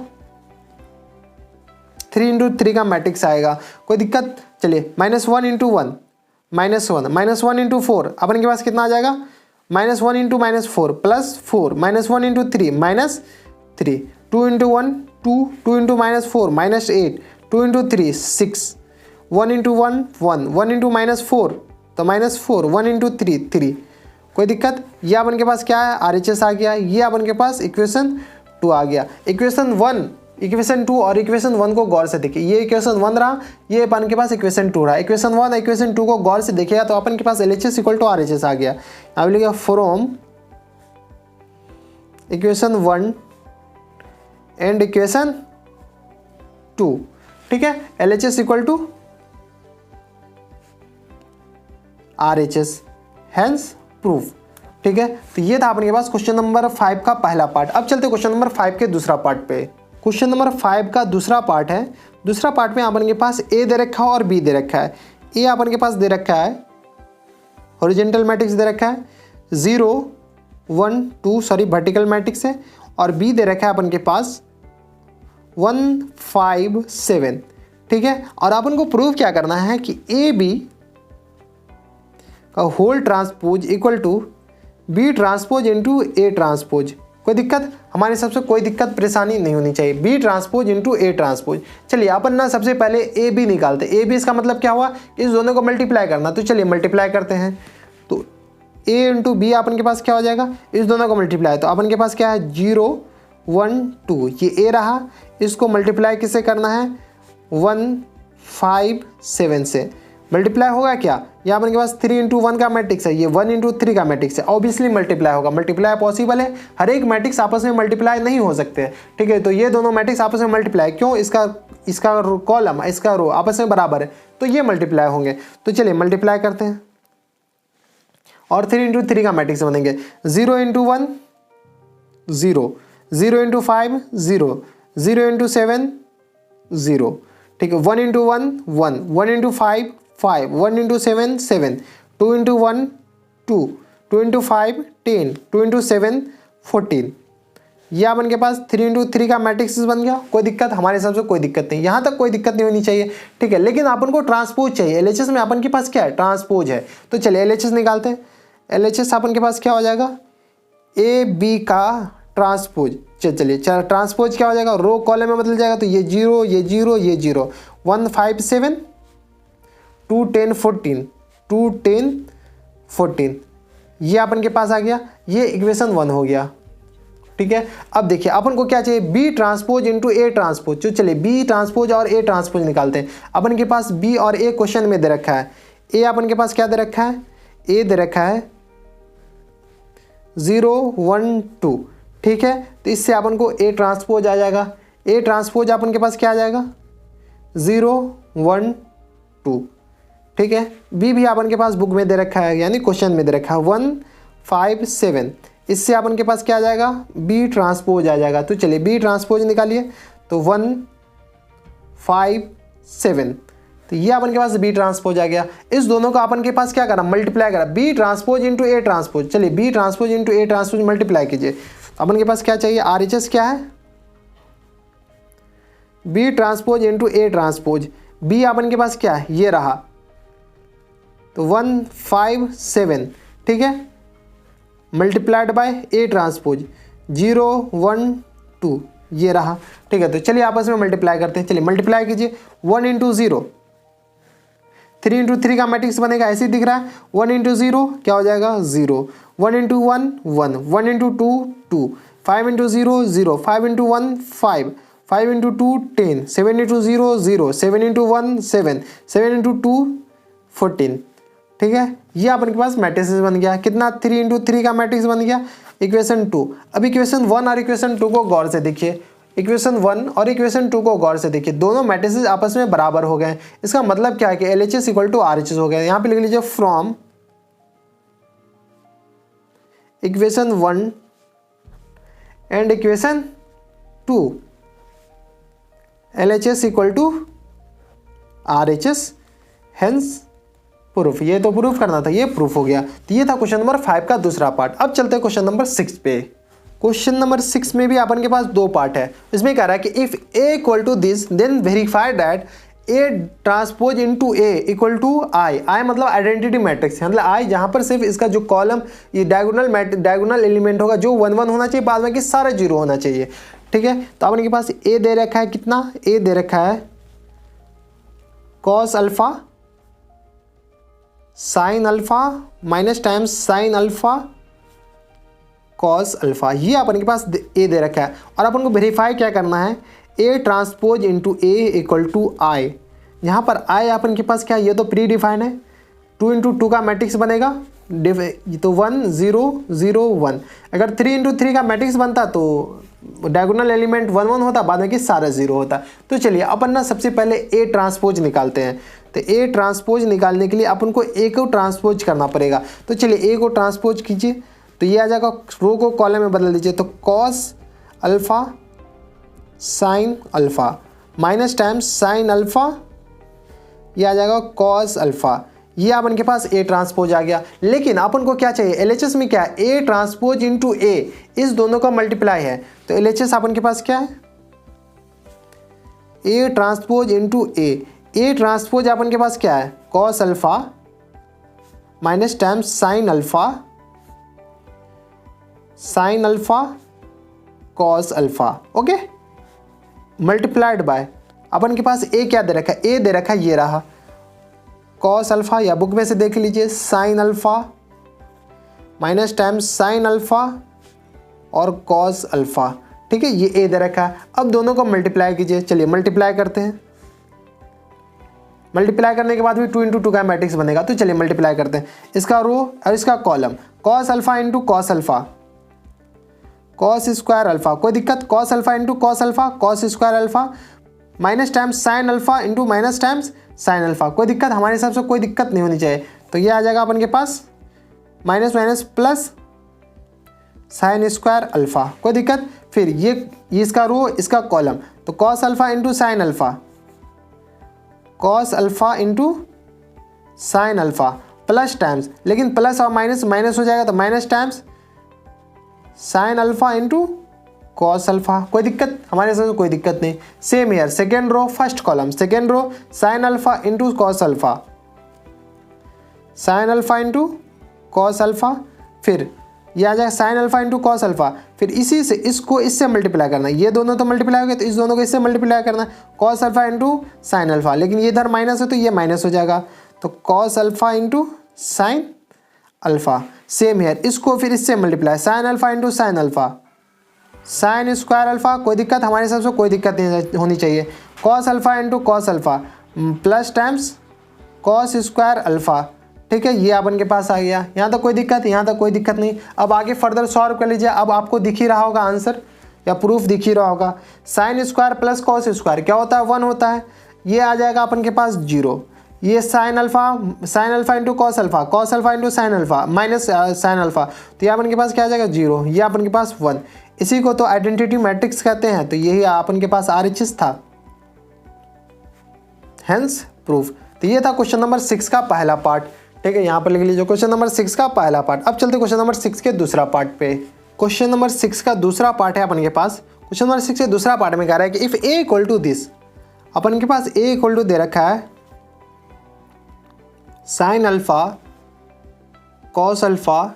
3 इंटू 3 का मैट्रिक्स आएगा, कोई दिक्कत। चलिए -1 इंटू 1 -1, -1 इंटू 4 अपन के पास कितना आ जाएगा, -1 into -4 +4, -1 into 3 -3, 2 into 1 2, 2 into -4 -8, 2 into 3 6, 1 into 1 1, 1 into -4 तो -4, 1 इंटू 3 3, कोई दिक्कत। ये अपन के पास क्या है, आरएचएस आ गया। ये अपन के पास इक्वेशन 2 आ गया। इक्वेशन 1, इक्वेशन 2 और इक्वेशन 1 को गौर से देखिए, ये इक्वेशन 1 रहा, ये अपन के पास इक्वेशन 2 रहा। इक्वेशन 1 और इक्वेशन 2 को गौर से देखिएगा तो अपन के पास एलएचएस इक्वल टू आरएचएस आ गया। अब लिखिए फ्रॉम इक्वेशन 1 एंड इक्वेशन 2, ठीक है, LHS equal to RHS, hence proof, ठीक है। तो ये था अपने के पास क्वेश्चन नंबर 5 का पहला पार्ट। अब चलते क्वेश्चन नंबर 5 के दूसरा पार्ट पे। क्वेश्चन नंबर 5 का दूसरा पार्ट है। दूसरा पार्ट में अपन के पास ए दे रखा है और बी दे रखा है। ए अपन के पास दे रखा है हॉरिजॉन्टल मैट्रिक्स दे रखा है 0 1 2 सॉरी वर्टिकल मैट्रिक्स है, और बी दे रखा है अपन के पास 1 5 7, ठीक है। और अपन को प्रूव क्या करना है कि ए बी का whole transpose equal to B transpose into A transpose, कोई दिक्कत, हमारे हिसाब से कोई दिक्कत परेशानी नहीं होनी चाहिए। B transpose into A transpose. चलिए अपन ना सबसे पहले ए बी निकालते। ए बी इसका मतलब क्या हुआ, इस दोनों को मल्टीप्लाई करना। तो चलिए मल्टीप्लाई करते हैं। तो ए इंटू बी अपन के पास क्या हो जाएगा, इस दोनों को मल्टीप्लाई। तो अपन के पास क्या है 0 1 2, ये ए रहा। इसको मल्टीप्लाई किससे करना है 1 5 7 से। मल्टीप्लाई होगा क्या, यहाँ अपन के पास 3 इंटू 1 का मैट्रिक्स है, ये 1 इंटू 3 का मैट्रिक्स है, ऑब्वियसली मल्टीप्लाई होगा। मल्टीप्लाई पॉसिबल है, हर एक मैट्रिक्स आपस में मल्टीप्लाई नहीं हो सकते, ठीक है। तो ये दोनों मैट्रिक्स आपस में मल्टीप्लाई क्यों, इसका कॉलम इसका रो आपस में बराबर है, तो ये मल्टीप्लाई होंगे। तो चलिए मल्टीप्लाई करते हैं और 3 इंटू 3 का मैट्रिक्स बनेंगे। 0 इंटू 1 0, 0 इंटू 5 0, 0 इंटू 7 0, ठीक है। 1 into 1 1, 1 into 5 5, 1 into 7 7, 2 into 1 2, 2 into 5 10, 2 into 7 14। यह अपन के पास 3 इंटू 3 का मैट्रिक्स बन गया। कोई दिक्कत, हमारे हिसाब से कोई दिक्कत नहीं, यहाँ तक कोई दिक्कत नहीं होनी चाहिए, ठीक है। लेकिन अपन को ट्रांसपोज चाहिए, एलएचएस में अपन के पास क्या है ट्रांसपोज है। तो चलिए एलएचएस निकालते हैं। एलएचएस अपन के पास क्या हो जाएगा ए बी का ट्रांसपोज। चलिए ट्रांसपोज क्या हो जाएगा, रो कॉलम में बदल जाएगा। तो ये 0 ये 0 ये 0, 1 5 7 2 10 14, 2 10 14, ये अपन के पास आ गया। ये इक्वेशन 1 हो गया, ठीक है। अब देखिए अपन को क्या चाहिए, B transpose into A transpose. तो चलिए बी ट्रांसपोज और ए ट्रांसपोज निकालते हैं। अपन के पास बी और ए क्वेश्चन में दे रखा है। ए अपन के पास क्या दे रखा है, ए दे रखा है 0 1 2, ठीक है। तो इससे अपन को ए ट्रांसपोज आ जाएगा। ए ट्रांसपोज अपन के पास क्या आ जाएगा 0 1 2, ठीक है। बी भी अपन के पास बुक में दे रखा है, यानी क्वेश्चन में दे रखा है 1 5 7। इससे अपन के पास क्या आ जाएगा बी ट्रांसपोज आ जाएगा। तो चलिए बी ट्रांसपोज निकालिए। तो 1 5 7, तो ये अपन के पास बी ट्रांसपोज आ गया। इस दोनों का अपन के पास क्या करा मल्टीप्लाई करा, B transpose into A transpose. चलिए B transpose into A transpose multiply कीजिए। अपन के पास क्या चाहिए आरएचएस क्या है, B transpose into A transpose. B अपन के पास क्या है ये रहा, तो 1 5 7, ठीक है, मल्टीप्लाइड बाय ए ट्रांसपोज 0 1 2, ये रहा, ठीक है। तो चलिए आपस में मल्टीप्लाई करते हैं। चलिए मल्टीप्लाई कीजिए। 1 इंटू 0, 3 इंटू 3 का मैट्रिक्स बनेगा, ऐसे ही दिख रहा है। 1 इंटू 0 क्या हो जाएगा 0, 1 into 1 1, 1 into 2 2, 5 into 0 0, 5 into 1 5, 5 into 2 10, 7 into 0 0, 7 into 1 7, 7 into 2 14, ठीक है। ये अपन के पास मैट्रिक्स बन गया। कितना 3 इंटू 3 का मैट्रिक्स बन गया, इक्वेशन 2। अब इक्वेशन 1 और इक्वेशन 2 को गौर से देखिए। इक्वेशन 1 और इक्वेशन 2 को गौर से देखिए, दोनों मैट्रिसेस आपस में बराबर हो गए। इसका मतलब क्या है कि LHS इक्वल टू RHS हो गया। यहाँ पे लिख लीजिए from equation 1 and equation 2 LHS equal to RHS, hence proof. ये तो प्रूफ करना था, ये प्रूफ हो गया। तो ये था क्वेश्चन नंबर 5 का दूसरा पार्ट। अब चलते हैं क्वेश्चन नंबर 6 पे। क्वेश्चन नंबर 6 में भी अपन के पास 2 पार्ट है। इसमें कह रहा है कि if A equal to this then verify that A transpose into A equal to I. I मतलब आइडेंटिटी मैट्रिक्स, मतलब आई जहां पर सिर्फ इसका जो कॉलम ये डायगोनल एलिमेंट होगा जो 1 1 होना चाहिए, बाद में कि सारा 0 होना चाहिए, ठीक है। तो अपन के पास ए दे रखा है, कितना ए दे रखा है cos alpha sine alpha minus times sine alpha cos alpha, ये अपन के पास ए दे रखा है। और अपन को वेरीफाई क्या करना है, A transpose into A equal to I. यहाँ पर आई अपन के पास क्या है, ये तो प्री डिफाइन है। 2 इंटू 2 का मैट्रिक्स बनेगा, तो 1 0 0 1। अगर 3 इंटू 3 का मैट्रिक्स बनता तो डायगोनल एलिमेंट 1 1 होता, बाद में कि सारा 0 होता। तो चलिए अपन ना सबसे पहले ए ट्रांसपोज निकालते हैं। तो ए ट्रांसपोज निकालने के लिए अपन को ए को ट्रांसपोज करना पड़ेगा। तो चलिए ए को ट्रांसपोज कीजिए, तो ये आ जाएगा, रो को कॉलम में बदल दीजिए। तो cos alpha sine alpha minus times sine alpha, ये आ जाएगा कॉस अल्फा। ये अपन के पास ए ट्रांसपोज आ गया। लेकिन अपन को क्या चाहिए, एलएचएस में क्या है, ए ट्रांसपोज इंटू ए, इस दोनों का मल्टीप्लाई है। तो एलएचएस अपन के पास क्या है, A transpose into A. A transpose अपन के पास क्या है, cos alpha minus times sine alpha cos alpha, okay, multiplied by अपन के पास ए क्या दे रखा है, ए दे रखा है, ये रहा कॉस अल्फा, या बुक में से देख लीजिए sign alpha minus times sine alpha और कॉस अल्फा, ठीक है, ये ए दे रखा है। अब दोनों को मल्टीप्लाई कीजिए, चलिए मल्टीप्लाई करते हैं। मल्टीप्लाई करने के बाद भी 2 × 2 का मैट्रिक्स बनेगा, तो चलिए मल्टीप्लाई करते हैं, इसका रो और इसका column, cos alpha into cos alpha, cos square alpha, कोई दिक्कत, cos alpha into cos alpha, cos square alpha minus times sine alpha into minus times sine alpha, कोई दिक्कत, हमारे हिसाब से कोई दिक्कत नहीं होनी चाहिए। तो ये आ जाएगा अपन के पास minus minus plus sine square alpha, कोई दिक्कत। फिर ये इसका रो इसका कॉलम, तो cos alpha into sine alpha, cos alpha into sine alpha plus times, लेकिन प्लस और माइनस माइनस हो जाएगा, तो minus times sine alpha into cos alpha, कोई दिक्कत, हमारे साथ कोई दिक्कत नहीं। Same here second row first column, second row sine alpha into cos alpha, sine alpha into cos alpha, फिर ये आ जाएगा sign alpha into cos alpha, फिर इसी से इसको इससे मल्टीप्लाई करना है, ये दोनों तो मल्टीप्लाई हो गए, तो इस दोनों को इससे मल्टीप्लाई करना है, cos alpha into sine alpha, लेकिन ये इधर माइनस है तो ये माइनस हो जाएगा, तो cos alpha into sine alpha. Same year इसको फिर इससे multiply, sign alpha into sine alpha, sine square alpha, कोई दिक्कत, हमारे हिसाब से कोई दिक्कत नहीं होनी चाहिए, cos alpha into cos alpha plus times cos square alpha, ठीक है, ये अपन के पास आ गया। यहाँ तक कोई दिक्कत, यहाँ तक कोई दिक्कत नहीं। अब आगे फर्दर सॉल्व कर लीजिए, अब आपको दिख ही रहा होगा आंसर या प्रूफ दिख ही रहा होगा। Sign square plus cos square क्या होता है, 1 होता है, ये आ जाएगा अपन के पास 0, ये sign alpha into cos alpha into sine alpha minus sign alpha, तो ये अपन के पास क्या आ जाएगा 0, ये अपन के पास 1, इसी को तो आइडेंटिटी मैट्रिक्स कहते हैं, तो यही अपन के पास RHS था, हेंस प्रूफ। तो ये था क्वेश्चन नंबर 6 का पहला पार्ट, ठीक है, यहाँ पर लिख लीजिए क्वेश्चन नंबर 6 का पहला पार्ट। अब चलते क्वेश्चन नंबर 6 के दूसरा पार्ट पे। क्वेश्चन नंबर 6 का दूसरा पार्ट है अपन के पास, क्वेश्चन नंबर 6 के दूसरा पार्ट में कह रहा है कि if A equal to this, अपन के पास ए इक्वल टू दे रखा है sine alpha cos alpha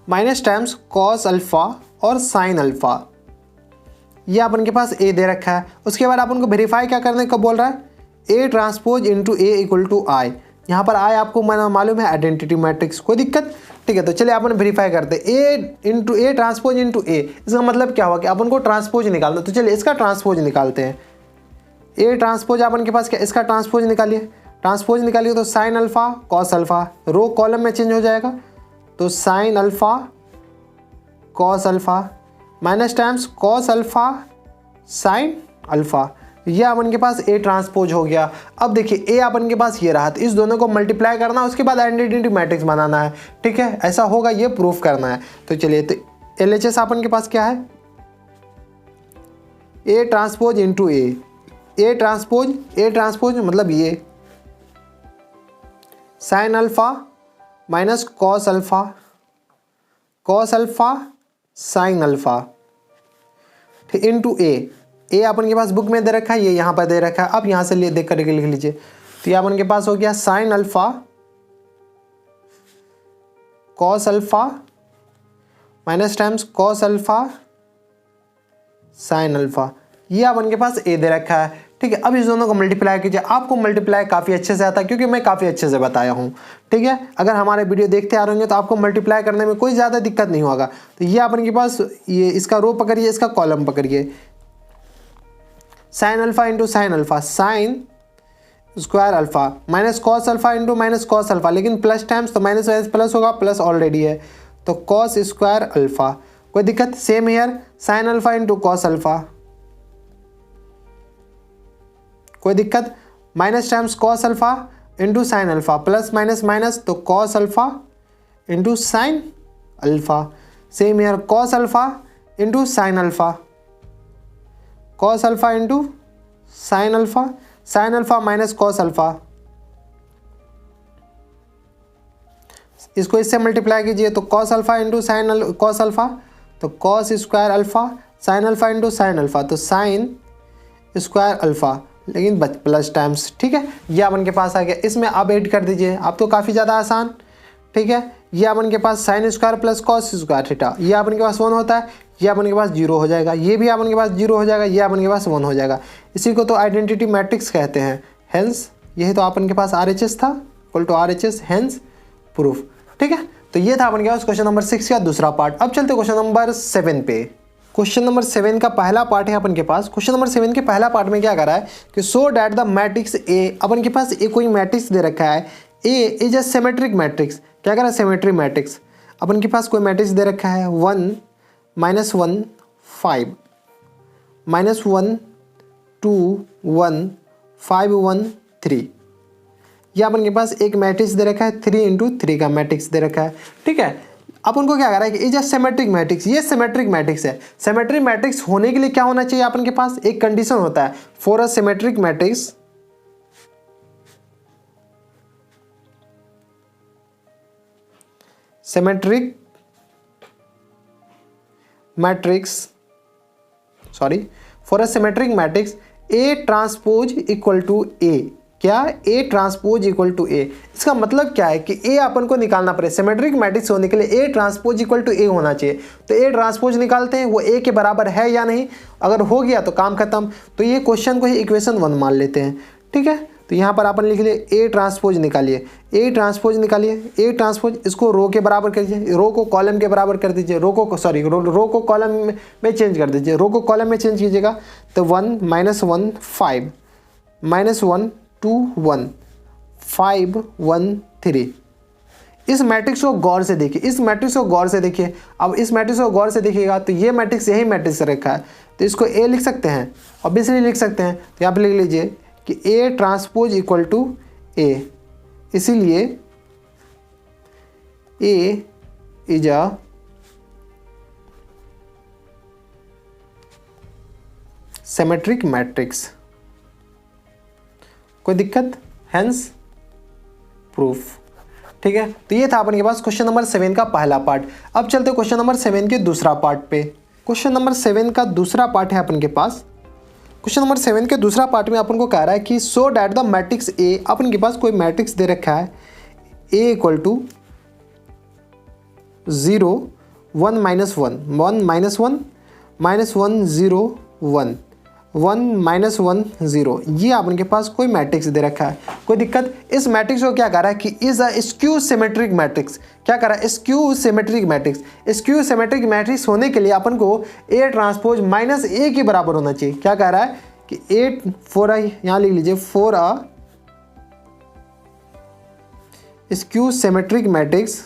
minus times cos alpha और साइन अल्फा, ये अपन के पास ए दे रखा है। उसके बाद अपन को वेरीफाई क्या करने को बोल रहा है, A transpose into A equal to I, यहाँ पर आई आपको मालूम है आइडेंटिटी मैट्रिक्स, कोई दिक्कत, ठीक है। तो चलिए अपन वेरीफाई करते हैं, ए इंटू ए ट्रांसपोज इंटू ए, इसका मतलब क्या हुआ कि अपन को ट्रांसपोज निकालना, तो चलिए इसका ट्रांसपोज निकालते हैं। ए ट्रांसपोज अपन के पास क्या, इसका ट्रांसपोज निकालिए, ट्रांसपोज निकालिए तो sine alpha cos alpha, row column में चेंज हो जाएगा, तो sine alpha cos alpha minus times cos alpha sine alpha, यह अपन के पास ए ट्रांसपोज हो गया। अब देखिए ए अपन के पास ये रहा, तो इस दोनों को मल्टीप्लाई करना, उसके बाद आइडेंटिटी मैट्रिक्स बनाना है, ठीक है, ऐसा होगा, ये प्रूफ करना है। तो चलिए, तो LHS अपन के पास क्या है, A transpose into A transpose मतलब ये sign alpha minus cos alpha sine alpha, ठीक, इंटू ए अपन के पास बुक में दे रखा है, ये यहाँ पर दे रखा है। अब यहाँ से देख करके लिख लीजिए, तो ये अपन के पास हो गया sign alpha cos alpha minus times cos alpha sine alpha, ये अपन के पास ए दे रखा है, ठीक है। अब इस दोनों को मल्टीप्लाई कीजिए, आपको मल्टीप्लाई काफ़ी अच्छे से आता है क्योंकि मैं काफ़ी अच्छे से बताया हूँ, ठीक है। अगर हमारे वीडियो देखते आ रहे होंगे तो आपको मल्टीप्लाई करने में कोई ज़्यादा दिक्कत नहीं होगा। तो ये अपन के पास, ये इसका रो पकड़िए, इसका कॉलम पकड़िए, sine alpha into sine alpha, sine square alpha minus cos alpha into minus cos alpha, लेकिन प्लस टाइम्स तो माइनस माइनस प्लस होगा, प्लस ऑलरेडी है, तो कॉस स्क्वायर अल्फा, कोई दिक्कत। Same here sine alpha into cos alpha, कोई दिक्कत, minus times cos alpha into sine alpha, plus minus minus, तो cos alpha into sine alpha. Same here cos alpha into sine alpha, cos alpha into sine alpha minus cos alpha, इसको इससे multiply कीजिए, तो cos alpha into sine cos alpha, तो cos square alpha sine alpha into sine alpha, तो sine square alpha, लेकिन plus times, ठीक है। ये अपन के पास आ गया, इसमें आप ऐड कर दीजिए, आप तो काफ़ी ज़्यादा आसान, ठीक है। ये अपन के पास sine square plus cos square theta, ये अपन के पास 1 होता है, ये अपन के पास 0 हो जाएगा, ये भी अपन के पास 0 हो जाएगा, ये अपन के पास 1 हो जाएगा। इसी को तो आइडेंटिटी मैट्रिक्स कहते हैं। हेंस यही तो अपन के पास RHS था, equal to RHS, hence proof. ठीक है, तो ये था अपन के पास क्वेश्चन नंबर 6 का दूसरा पार्ट। अब चलते क्वेश्चन नंबर 7 पे। क्वेश्चन नंबर 7 का पहला पार्ट है अपन के पास। क्वेश्चन नंबर 7 के पहला पार्ट में क्या कर रहा है कि so that the matrix A, अपन के पास एक कोई मैट्रिक्स दे रखा है, A is a symmetric matrix. क्या कर रहा है, सिमेट्रिक मैट्रिक्स। अपन के पास कोई मैट्रिक्स दे रखा है 1 -1 5 -1 2 1 5 1 3। यह अपन के पास एक मैट्रिक्स दे रखा है, 3 × 3 का मैट्रिक्स दे रखा है। ठीक है, अपन को क्या कर रहा है कि इज अ सिमेट्रिक मैट्रिक्स, ये सिमेट्रिक मैट्रिक्स है। सिमेट्रिक मैट्रिक्स होने के लिए क्या होना चाहिए, अपन के पास एक कंडीशन होता है for a symmetric matrix. Symmetric matrix, sorry, for a symmetric matrix A transpose equal to A. क्या, A transpose equal to A. इसका मतलब क्या है कि ए अपन को निकालना पड़े। सिमेट्रिक मैट्रिक्स होने के लिए ए ट्रांसपोज इक्वल टू ए होना चाहिए। तो ए ट्रांसपोज निकालते हैं, वो ए के बराबर है या नहीं, अगर हो गया तो काम खत्म। तो ये क्वेश्चन को ही इक्वेशन 1 मान लेते हैं। ठीक है, तो यहाँ पर अपन लिख लिए ए ट्रांसपोज निकालिए, ए ट्रांसपोज निकालिए, ए ट्रांसपोज, इसको रो के बराबर कर दीजिए, रो को कॉलम के बराबर कर दीजिए, रो को कॉलम में चेंज कर दीजिए, रो को कॉलम में चेंज कीजिएगा। तो 1 -1 5 -1 2 1 5 1 3। इस मैट्रिक्स को गौर से देखिए, इस मैट्रिक्स को गौर से देखिए। अब इस मैट्रिक्स को गौर से देखिएगा तो ये मैट्रिक्स यही मैट्रिक्स रखा है, तो इसको ए लिख सकते हैं, ऑब्वियसली लिख सकते हैं। तो यहाँ पे लिख लीजिए कि ए ट्रांसपोज इक्वल टू ए, इसीलिए ए इज अ सिमेट्रिक मैट्रिक्स। कोई दिक्कत, हेंस प्रूफ। ठीक है, तो ये था अपन के पास क्वेश्चन नंबर 7 का पहला पार्ट। अब चलते क्वेश्चन नंबर 7 के दूसरा पार्ट पे। क्वेश्चन नंबर 7 का दूसरा पार्ट है अपन के पास। क्वेश्चन नंबर 7 के दूसरा पार्ट में अपन को कह रहा है कि so that the matrix A, अपन के पास कोई मैट्रिक्स दे रखा है ए इक्वल टू 0 1 -1 1 -1 -1 0 1 1 -1 0। ये अपन के पास कोई मैट्रिक्स दे रखा है। कोई दिक्कत, इस मैट्रिक्स को क्या कर रहा है कि is a skew symmetric matrix. क्या कर रहा है, skew symmetric matrix. Skew symmetric matrix होने के लिए अपन को ए ट्रांसपोज -a के बराबर होना चाहिए। क्या कह रहा है कि ए फॉर अ, यहाँ लिख लीजिए, for a skew symmetric matrix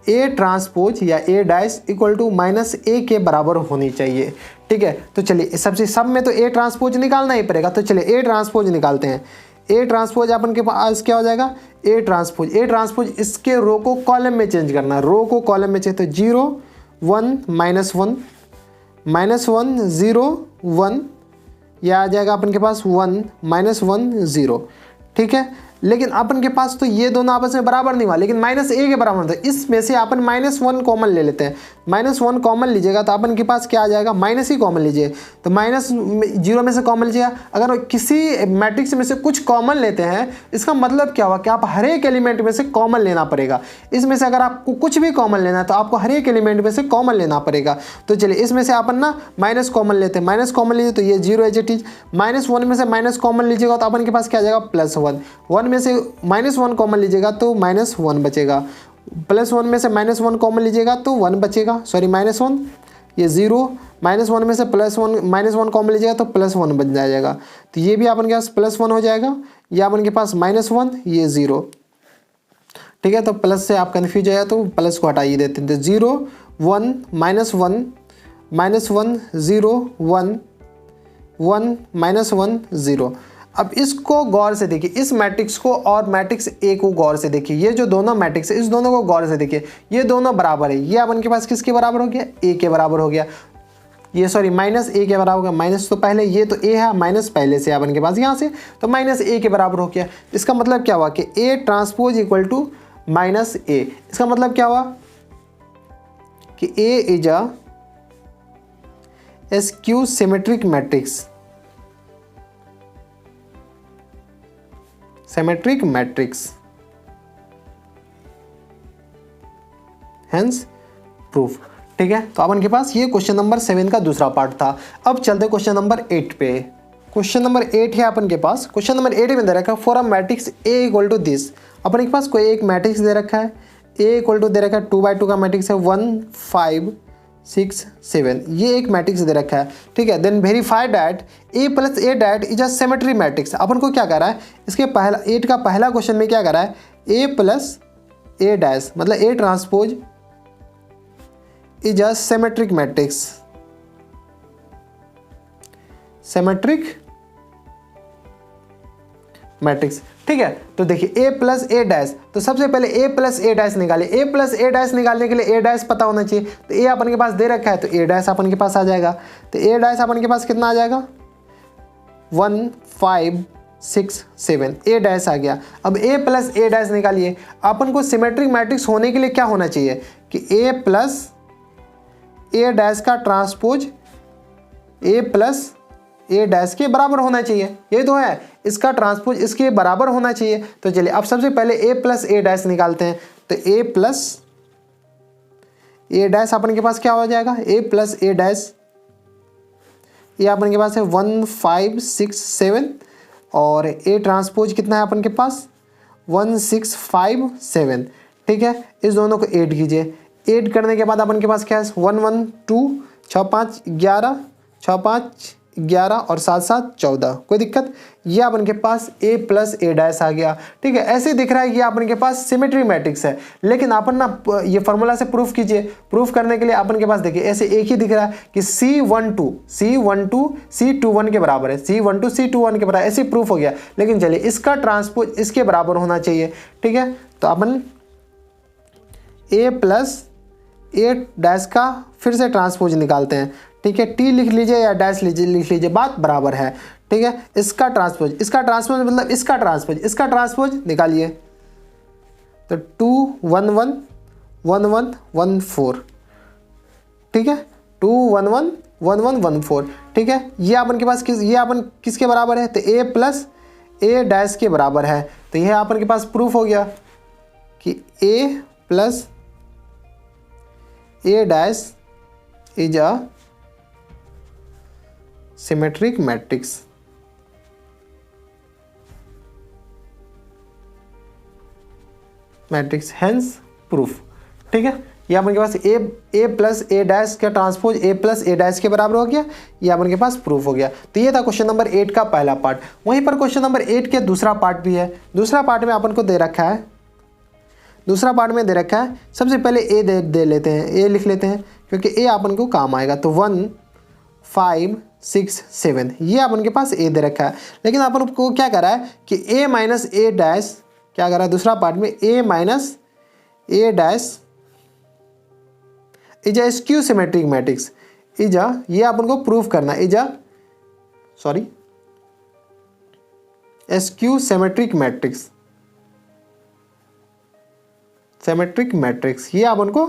A transpose या ए डैश इक्वल टू -a के बराबर होनी चाहिए। ठीक है, तो चलिए सबसे सब में तो ए ट्रांसपोज निकालना ही पड़ेगा। तो चलिए ए ट्रांसपोज निकालते हैं। ए ट्रांसपोज अपन के पास क्या हो जाएगा, ए ट्रांसपोज इसके रो को कॉलम में चेंज करना, रो को कॉलम में चेंज। तो 0 1 -1 -1 0 1, यह आ जाएगा अपन के पास 1 -1 0। ठीक है, लेकिन अपन के पास तो ये दोनों आपस में बराबर नहीं हुआ, लेकिन -a के बराबर होता है। इसमें से अपन -1 कॉमन ले लेते हैं। -1 कॉमन लीजिएगा तो अपन के पास क्या आ जाएगा, माइनस ही कॉमन लीजिए। तो -0 में से कॉमन लीजिएगा। अगर किसी मैट्रिक्स में से कुछ कॉमन लेते हैं, इसका मतलब क्या हुआ कि आप हर एक एलिमेंट में से कॉमन लेना पड़ेगा। इसमें से अगर आपको कुछ भी कॉमन लेना है तो आपको हर एक एलिमेंट में से कॉमन लेना पड़ेगा। तो चलिए इसमें से अपन ना माइनस कॉमन लेते हैं, माइनस कॉमन लीजिए तो ये 0 एज इट इज। -1 में से माइनस कॉमन लीजिएगा तो अपन के पास क्या आ जाएगा, +1। 1 में से -1 कॉमन लीजिएगा तो -1 बचेगा। +1 में से -1 कॉमन लीजिएगा तो 1 बचेगा, सॉरी -1, ये 0। -1 में से -1 कॉमन लीजिएगा तो +1 बन जाएगा। तो ये भी अपन के पास +1 हो जाएगा। ये अपन के पास -1, ये 0। ठीक है, तो प्लस से आप कन्फ्यूज है तो प्लस को हटाइए देते हैं। तो 0 1 -1 -1 0 1 1 -1 0। अब इसको गौर से देखिए, इस मैट्रिक्स को और मैट्रिक्स ए को गौर से देखिए। ये जो दोनों मैट्रिक्स है, इस दोनों को गौर से देखिए। ये दोनों बराबर है। ये अपन के पास किसके बराबर हो गया, ए के बराबर हो गया। ये सॉरी -a के बराबर हो गया। माइनस तो पहले, ये तो a है, माइनस पहले से अपन के पास यहाँ से, तो -a के बराबर हो गया। इसका मतलब क्या हुआ कि a transpose equal to -a। इसका मतलब क्या हुआ कि a is a skew symmetric matrix. Symmetric matrix hence proof. ठीक है, तो अपन के पास ये क्वेश्चन नंबर 7 का दूसरा पार्ट था। अब चलते क्वेश्चन नंबर 8 पे। क्वेश्चन नंबर 8 है अपन के पास। क्वेश्चन नंबर 8 में दे रखा है for a matrix A equal to this. अपन के पास कोई एक मैट्रिक्स दे रखा है, ए इक्वल टू दे रखा है 2/2 का मैट्रिक्स है 1 5 6 7, ये एक मैट्रिक्स दे रखा है। ठीक है, then verify that A plus A that is a symmetry matrix. अपन को क्या कर रहा है, इसके पहला 8 का पहला क्वेश्चन में क्या कर रहा है, ए प्लस ए डैश मतलब A transpose is a symmetric matrix, symmetric matrix. ठीक है, तो देखिए ए प्लस ए डैश, तो सबसे पहले ए प्लस ए डैश निकाले। ए प्लस ए डैश निकालने के लिए ए डैश पता होना चाहिए, तो ए अपन के पास दे रखा है तो ए डैश अपन के पास आ जाएगा। तो ए डैश अपन के पास कितना आ जाएगा 1 5 6 7, ए डैश आ गया। अब ए प्लस ए डैश निकालिए। अपन को सिमेट्रिक मैट्रिक्स होने के लिए क्या होना चाहिए कि ए प्लस ए डैश का transpose A plus A dash के बराबर होना चाहिए, ये तो है, इसका ट्रांसपोज इसके बराबर होना चाहिए। तो चलिए अब सबसे पहले ए प्लस ए डैश निकालते हैं। तो ए प्लस ए डैश अपन के पास क्या हो जाएगा, ए प्लस ए डैश, ये अपन के पास है 1 5 6 7 और ए ट्रांसपोज कितना है अपन के पास 1 6 5 7। ठीक है, इस दोनों को ऐड कीजिए। ऐड करने के बाद अपन के पास क्या है 1 1 2 6 5 11 6 5 11 और 7 7 14, कोई दिक्कत। ये अपन के पास ए प्लस ए डैश आ गया। ठीक है, ऐसे दिख रहा है कि अपन के पास सिमेट्री मैट्रिक्स है, लेकिन अपन ना ये फॉर्मूला से प्रूफ कीजिए। प्रूफ करने के लिए अपन के पास देखिए ऐसे एक ही दिख रहा है कि C12 C21 के बराबर है, C12 C21 के बराबर, ऐसे प्रूफ हो गया। लेकिन चलिए इसका ट्रांसपोज इसके बराबर होना चाहिए। ठीक है, तो अपन ए प्लस ए डैश का फिर से ट्रांसपोज निकालते हैं। ठीक है, टी लिख लीजिए या डैश लिख लीजिए, बात बराबर है। ठीक है, इसका ट्रांसपोज मतलब इसका ट्रांसपोज निकालिए। तो 2 1 1 1 1 1 4। ठीक है, 2 1 1 1 1 1 4। ठीक है, ये अपन के पास ये अपन किसके बराबर है, तो ए प्लस ए डैश के बराबर है। तो यह अपन के पास प्रूफ हो गया कि A plus A dash is a symmetric matrix. Hence proof. ठीक है, ये अपन के पास ए प्लस ए डैश का transpose A plus A dash के बराबर हो गया, ये अपन के पास प्रूफ हो गया। तो ये था क्वेश्चन नंबर 8 का पहला पार्ट। वहीं पर क्वेश्चन नंबर 8 के दूसरा पार्ट भी है। दूसरा पार्ट में अपन को दे रखा है, सबसे पहले ए दे लेते हैं, ए लिख लेते हैं क्योंकि ए अपन को काम आएगा। तो 1 5 6 7, ये अपन के पास ए दे रखा है। लेकिन अपन को क्या करा है कि ए माइनस ए डैश क्या करा है दूसरा पार्ट में, A minus A dash is a skew symmetric matrix ये अपन को प्रूफ करना है, स्क्यू सिमेट्रिक मैट्रिक्स ये अपन को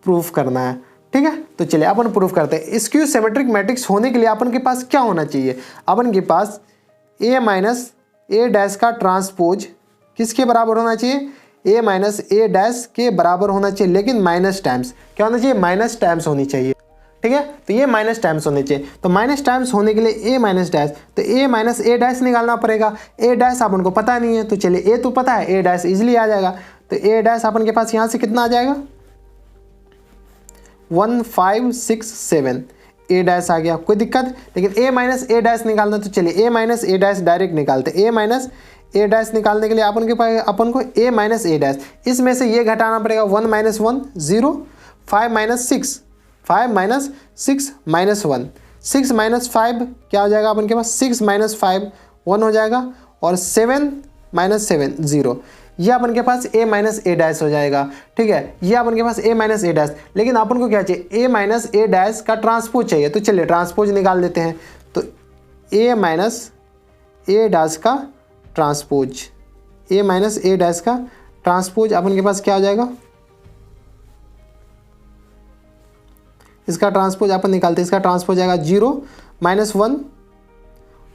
प्रूफ करना है। ठीक है, तो चलिए अपन प्रूफ करते हैं। स्क्यू सिमेट्रिक मैट्रिक्स होने के लिए अपन के पास क्या होना चाहिए, अपन के पास ए माइनस ए डैश का ट्रांसपोज किसके बराबर होना चाहिए, ए माइनस ए डैश के बराबर होना चाहिए, लेकिन माइनस टाइम्स क्या होना चाहिए, माइनस टाइम्स होनी चाहिए। ठीक है, तो ये माइनस टाइम्स होने चाहिए। तो माइनस टाइम्स होने के लिए ए माइनस डैश, तो ए माइनस ए डैश निकालना पड़ेगा। ए डैश अपन को पता नहीं है, तो चलिए ए तो पता है, ए डैश इजिली आ जाएगा। तो ए डैश अपन के पास यहाँ से कितना आ जाएगा 1 5 6 7, ए डैश आ गया, कोई दिक्कत। लेकिन ए माइनस ए डैश निकालना, तो चलिए ए माइनस ए डैश डायरेक्ट निकालते। ए माइनस ए डैश निकालने के लिए अपन को ए माइनस ए डैश, इसमें से ये घटाना पड़ेगा 1 - 1 0, 5 - 6 -1, 6 - 5 क्या हो जाएगा अपन के पास, 6 - 5 1 हो जाएगा, और 7 - 7 0, ये अपन के पास a माइनस ए डैश हो जाएगा। ठीक है, ये अपन के पास a माइनस ए डैश। लेकिन अपन को क्या चाहिए, a माइनस ए डैश का ट्रांसपोज चाहिए। तो चलिए ट्रांसपोज निकाल लेते हैं। तो a माइनस ए डैश का transpose, a minus A dash का ट्रांसपोज अपन के पास क्या हो जाएगा, इसका ट्रांसपोज अपन निकालते हैं। इसका ट्रांसपोज आएगा 0 - 1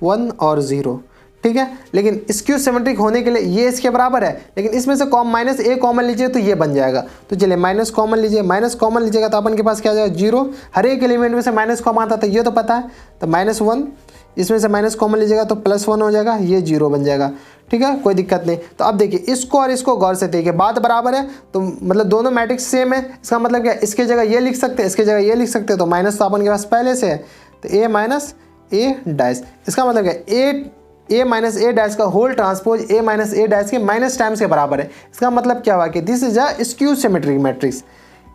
1 और 0। ठीक है। लेकिन स्क्यू सिमेट्रिक होने के लिए ये इसके बराबर है, लेकिन इसमें से माइनस ए कॉमन लीजिए तो ये बन जाएगा। तो चलिए माइनस कॉमन लीजिए, माइनस कॉमन लीजिएगा तो अपन के पास क्या आ जाएगा 0। हर एक एलिमेंट में से माइनस कॉमन आता था ये तो पता है, तो -1, इसमें से माइनस कॉमन लीजिएगा तो +1 हो जाएगा, ये 0 बन जाएगा। ठीक है, कोई दिक्कत नहीं। तो अब देखिए इसको और इसको गौर से देखिए, बात बराबर है तो मतलब दोनों मैट्रिक्स सेम है। इसका मतलब क्या, इसके जगह ये लिख सकते हैं, इसके जगह ये लिख सकते हैं, तो माइनस तो अपन के पास पहले से है, तो A माइनस A डैश। इसका मतलब क्या, A माइनस A डैश का whole transpose A minus A dash के माइनस टाइम्स के बराबर है। इसका मतलब क्या हुआ कि this is a skew symmetric matrix.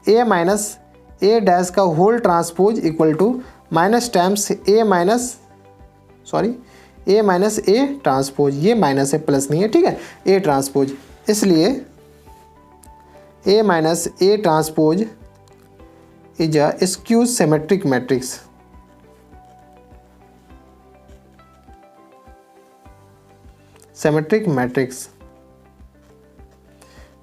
A minus A dash का whole transpose equal to minus times A minus A transpose, ये माइनस है प्लस नहीं है, ठीक है, A ट्रांसपोज। इसलिए A minus A transpose is a skew symmetric matrix. Symmetric matrix,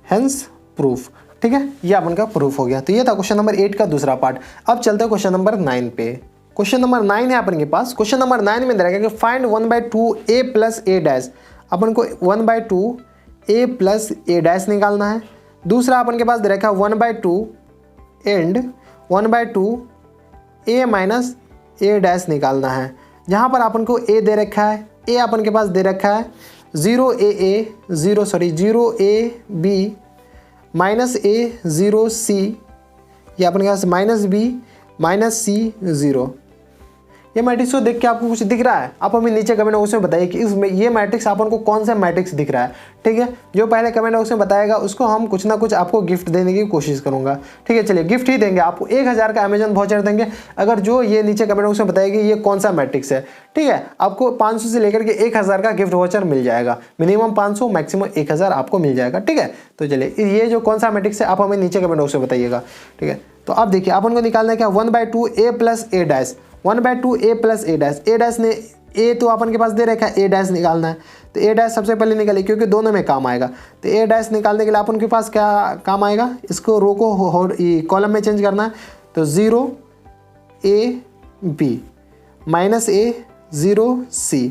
hence proof. ठीक है, ये अपन का प्रूफ हो गया। तो ये था क्वेश्चन नंबर 8 का दूसरा पार्ट। अब चलते हैं क्वेश्चन नंबर 9 पे। क्वेश्चन नंबर 9 है अपन के पास। क्वेश्चन नंबर 9 में दे रखा है कि find 1/2 A plus A dash. अपन को 1/2 A प्लस A डैश निकालना है। दूसरा अपन के पास दे रखा है 1/2 and 1/2 A minus A dash निकालना है। जहाँ पर अपन को A दे रखा है, A अपन के पास दे रखा है 0AB माइनस A 0C, ये अपन के पास -B माइनस C 0। ये मैट्रिक्स को देख के आपको कुछ दिख रहा है, आप हमें नीचे कमेंट बॉक्स में बताइए कि इसमें ये मैट्रिक्स अपन को कौन सा मैट्रिक्स दिख रहा है। ठीक है, जो पहले कमेंट बॉक्स में बताएगा उसको हम कुछ ना कुछ आपको गिफ्ट देने की कोशिश करूंगा। ठीक है, चलिए गिफ्ट ही देंगे आपको, 1000 का अमेजन वाउचर देंगे अगर जो ये नीचे कमेंट बॉक्स में बताएगी ये कौन सा मैट्रिक्स है। ठीक है, आपको 500 से लेकर के 1000 का गिफ्ट वाउचर मिल जाएगा। मिनिमम 500, मैक्सिमम 1000 आपको मिल जाएगा। ठीक है, तो चलिए ये जो कौन सा मैट्रिक्स है आप हमें नीचे कमेंट बॉक्स में बताइएगा। ठीक है, तो अब देखिए अपन को निकालना है क्या, 1/2 A plus A dash, 1/2 A plus A dash. A dash ने A तो अपन के पास दे रखा है, A डैश निकालना है, तो A डैश सबसे पहले निकालिए क्योंकि दोनों में काम आएगा। तो A डैश निकालने के लिए अपन के पास क्या काम आएगा, इसको रो को कॉलम में चेंज करना है। तो 0AB minus A 0C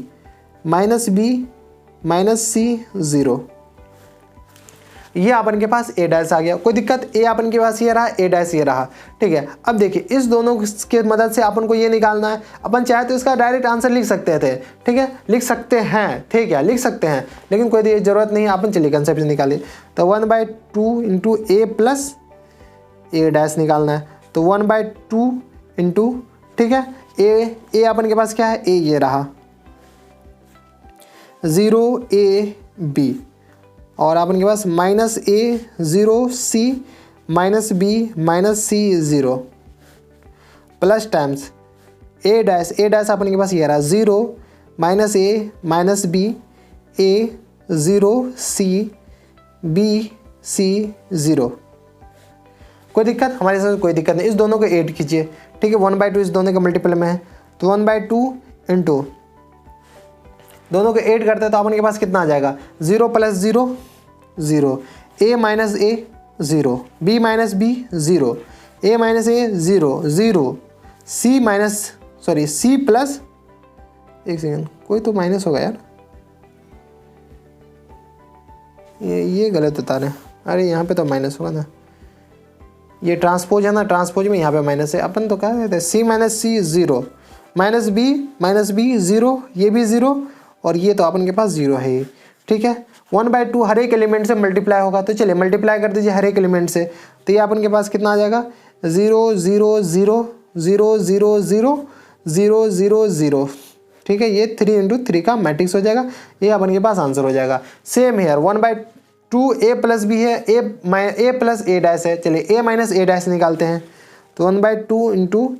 minus B minus C 0, ये अपन के पास A डैश आ गया। कोई दिक्कत, A अपन के पास ये रहा, A डैश ये रहा। ठीक है, अब देखिए इस दोनों के मदद से अपन को ये निकालना है। अपन चाहे तो इसका डायरेक्ट आंसर लिख सकते थे, ठीक है, लिख सकते हैं, ठीक है, लिख सकते हैं, लेकिन कोई जरूरत नहीं है। अपन चलिए कंसेप्ट निकालिए। तो 1/2 into A plus A dash निकालना है। तो 1/2 इंटू, ठीक है, A अपन के पास क्या है, A ये रहा 0AB और अपन के पास minus A 0C minus B minus C 0 plus times A dash अपन के पास ये रहा 0 minus A minus B A 0C B C 0। कोई दिक्कत, हमारे साथ कोई दिक्कत नहीं। इस दोनों को ऐड कीजिए। ठीक है, 1/2 इस दोनों के मल्टीपल में है, तो 1/2 इंटू दोनों को ऐड करते हैं तो अपन के पास कितना आ जाएगा, 0 plus 0 0, A minus A 0, B minus B 0, A minus A 0 0, C plus, एक सेकेंड, कोई तो माइनस होगा यार, ये गलत बता रहे हैं। अरे यहाँ पे तो माइनस होगा ना, ये ट्रांसपोज है ना, ट्रांसपोज में यहाँ पे माइनस है। अपन तो क्या कहते हैं C minus C 0 minus B 0, ये भी 0 और ये तो अपन के पास 0 है ही। ठीक है, 1/2 हर एक एलिमेंट से मल्टीप्लाई होगा, तो चलिए मल्टीप्लाई कर दीजिए हर एक एलिमेंट से। तो ये अपन के पास कितना आ जाएगा, 0 0 0 0 0 0 0 0 0। ठीक है, ये 3 इंटू 3 का मैट्रिक्स हो जाएगा, ये अपन के पास आंसर हो जाएगा। Same here 1/2 A plus B है, A प्लस A डैश है। चलिए A माइनस A डैश निकालते हैं। तो 1/2 into